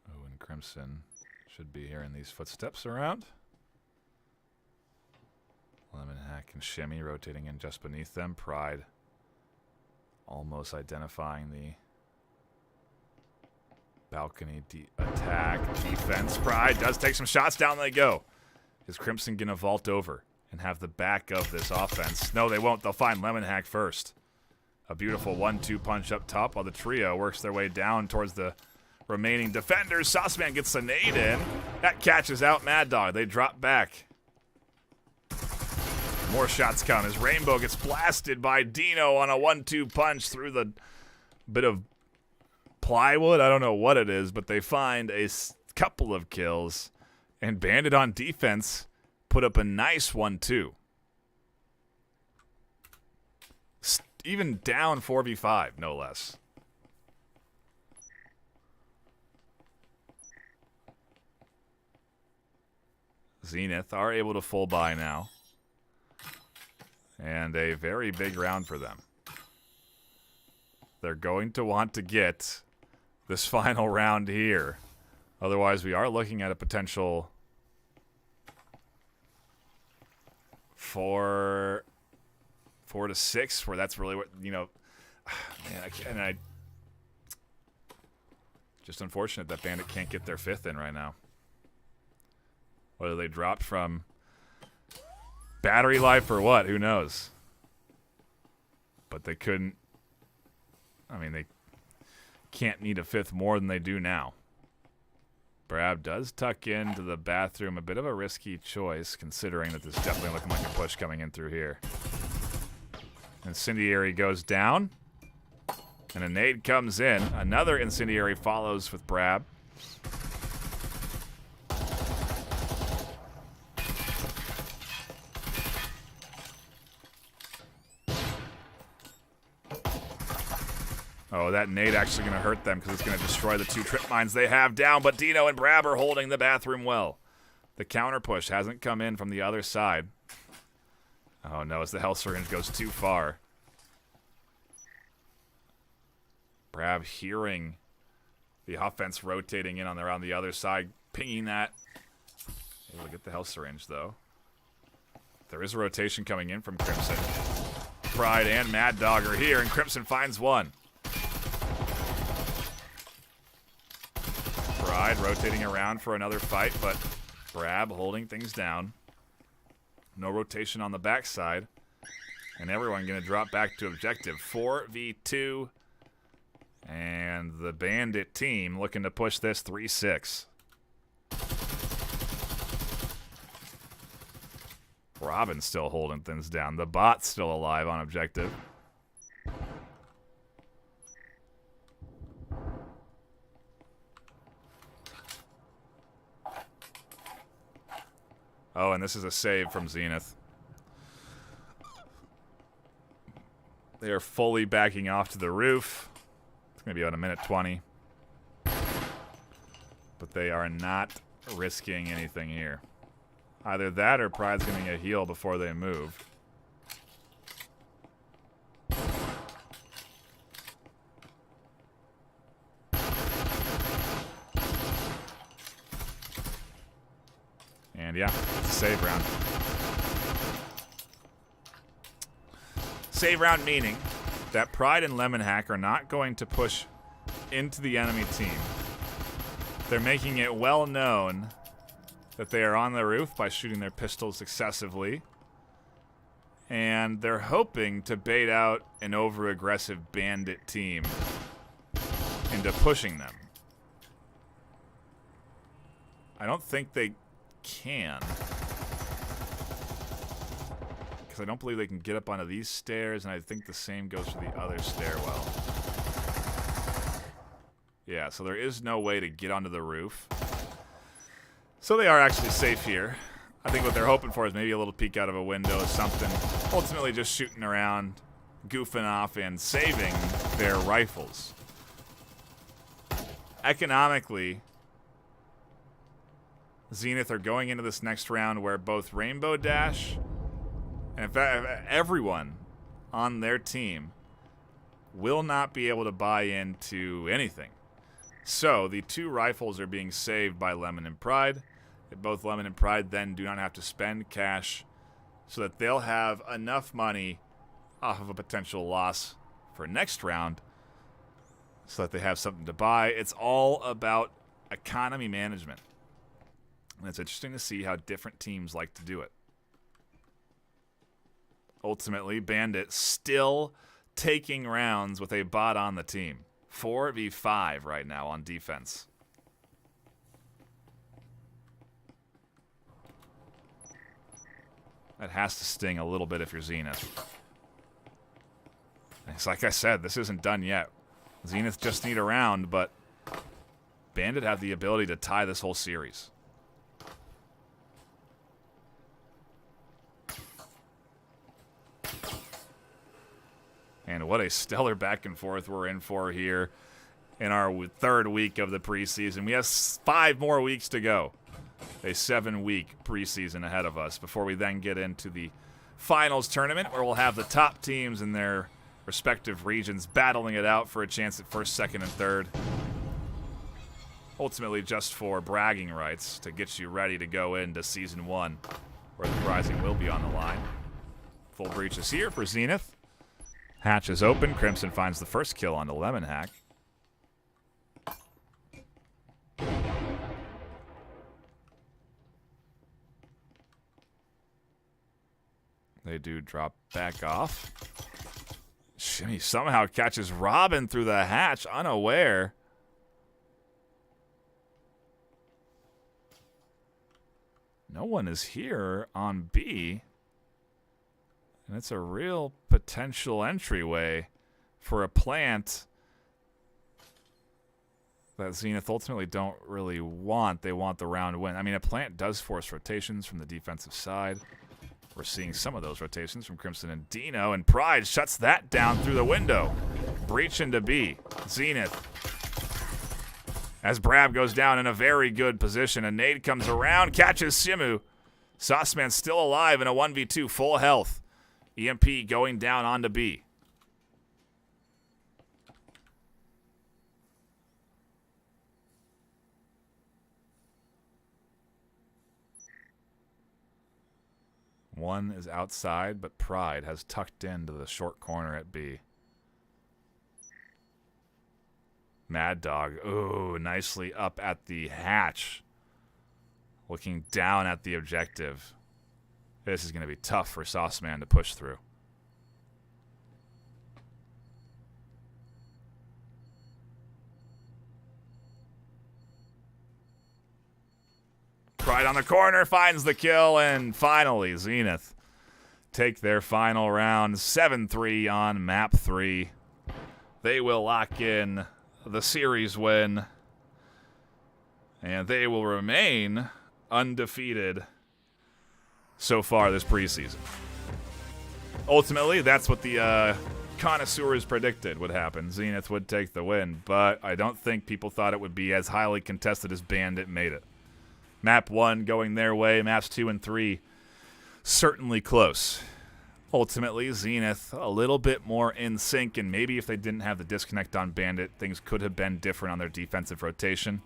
Oh, and Crimson should be hearing these footsteps around. Lemon Hack and Shimmy rotating in just beneath them. Pride almost identifying the balcony attack, defense. Pride does take some shots. Down they go. Is Crimson going to vault over and have the back of this offense? No, they won't. They'll find Lemon Hack first. A beautiful 1-2 punch up top while the trio works their way down towards the remaining defenders. Sauceman gets a nade in. That catches out Mad Dog. They drop back. More shots come as Rainbow gets blasted by Dino on a 1-2 punch through the bit of plywood. I don't know what it is, but they find a couple of kills. And Bandit on defense put up a nice 1-2. Even down 4v5, no less. Zenith are able to full buy now. And a very big round for them. They're going to want to get this final round here. Otherwise, we are looking at a potential 4 to 6, where that's really what, you know, man, just unfortunate that Bandit can't get their 5th in right now. Whether they dropped from battery life or what, who knows? But they couldn't. I mean, they can't need a 5th more than they do now. Brab does tuck into the bathroom. A bit of a risky choice, considering that there's definitely looking like a push coming in through here. Incendiary goes down. And a nade comes in. Another Incendiary follows with Brab. Oh, that nade actually going to hurt them because it's going to destroy the 2 trip mines they have down. But Dino and Brab are holding the bathroom well. The counter push hasn't come in from the other side. Oh no, as the health syringe goes too far. Brab hearing the offense rotating in on the other side, pinging that. Able to get the health syringe though. There is a rotation coming in from Crimson. Pride and Mad Dog are here, and Crimson finds one. Pride rotating around for another fight, but Brab holding things down. No rotation on the backside. And everyone going to drop back to objective. 4v2. And the Bandit team looking to push this 3-6. Robin's still holding things down. The bot's still alive on objective. Oh, and this is a save from Zenith. They are fully backing off to the roof. It's going to be about 1:20. But they are not risking anything here. Either that or Pride's going to get a heal before they move. And yeah, it's a save round. Save round meaning that Pride and Lemon Hack are not going to push into the enemy team. They're making it well known that they are on the roof by shooting their pistols successively. And they're hoping to bait out an over-aggressive Bandit team into pushing them. I don't think they can. Because I don't believe they can get up onto these stairs, and I think the same goes for the other stairwell. Yeah, so there is no way to get onto the roof. So they are actually safe here. I think what they're hoping for is maybe a little peek out of a window or something. Ultimately just shooting around, goofing off, and saving their rifles. Economically, Zenith are going into this next round where both Rainbow Dash and in fact everyone on their team will not be able to buy into anything. So the two rifles are being saved by Lemon and Pride. Both Lemon and Pride then do not have to spend cash so that they'll have enough money off of a potential loss for next round so that they have something to buy. It's all about economy management. And it's interesting to see how different teams like to do it. Ultimately, Bandit still taking rounds with a bot on the team. 4v5 right now on defense. That has to sting a little bit if you're Zenith. It's like I said, this isn't done yet. Zenith just need a round, but Bandit have the ability to tie this whole series. And what a stellar back and forth we're in for here in our third week of the preseason. We have 5 more weeks to go. A 7-week preseason ahead of us before we then get into the finals tournament where we'll have the top teams in their respective regions battling it out for a chance at first, second, and third. Ultimately just for bragging rights to get you ready to go into Season 1 where the prizing will be on the line. Full breach is here for Zenith. Hatch is open. Crimson finds the first kill on the Lemon Hack. They do drop back off. Shimmy somehow catches Robin through the hatch, unaware. No one is here on B. And it's a real potential entryway for a plant that Zenith ultimately don't really want. They want the round win. I mean, a plant does force rotations from the defensive side. We're seeing some of those rotations from Crimson and Dino, and Pride shuts that down through the window. Breach into B. Zenith. As Brab goes down in a very good position, a nade comes around, catches Simu. Sauceman still alive in a 1v2, full health. EMP going down onto B. One is outside, but Pride has tucked into the short corner at B. Mad Dog, ooh, nicely up at the hatch. Looking down at the objective. This is going to be tough for Sauceman to push through. Pride on the corner, finds the kill, and finally Zenith take their final round. 7-3 on map 3. They will lock in the series win, and they will remain undefeated so far this preseason. Ultimately, that's what the connoisseurs predicted would happen. Zenith would take the win, but I don't think people thought it would be as highly contested as Bandit made it. Map 1 going their way, maps 2 and 3 certainly close. Ultimately, Zenith a little bit more in sync, and maybe if they didn't have the disconnect on Bandit, things could have been different on their defensive rotation.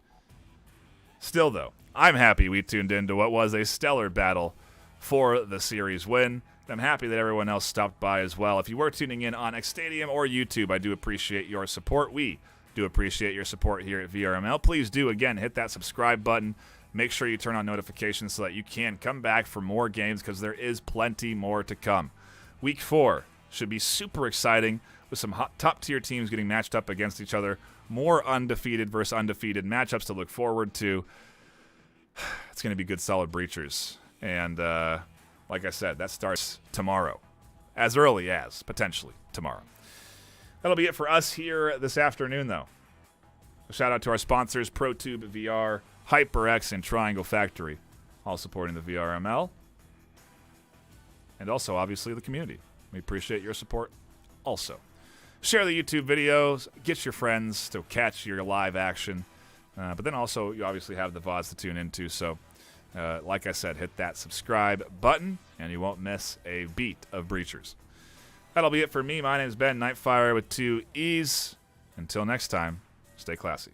Still, though, I'm happy we tuned into what was a stellar battle for the series win. I'm happy that everyone else stopped by as well. If you were tuning in on X Stadium or YouTube, I do appreciate your support. We do appreciate your support here at VRML. Please do, again, hit that subscribe button. Make sure you turn on notifications so that you can come back for more games, because there is plenty more to come. Week 4 should be super exciting with some top-tier teams getting matched up against each other. More undefeated versus undefeated matchups to look forward to. It's going to be good, solid breachers. And like I said, that starts tomorrow. As early as, potentially, tomorrow. That'll be it for us here this afternoon, though. A shout-out to our sponsors, ProTube VR, HyperX, and Triangle Factory, all supporting the VRML. And also, obviously, the community. We appreciate your support also. Share the YouTube videos. Get your friends to catch your live action. But then also, you obviously have the VODs to tune into. So, like I said, hit that subscribe button, and you won't miss a beat of Breachers. That'll be it for me. My name is Ben Nightfire with 2 E's. Until next time, stay classy.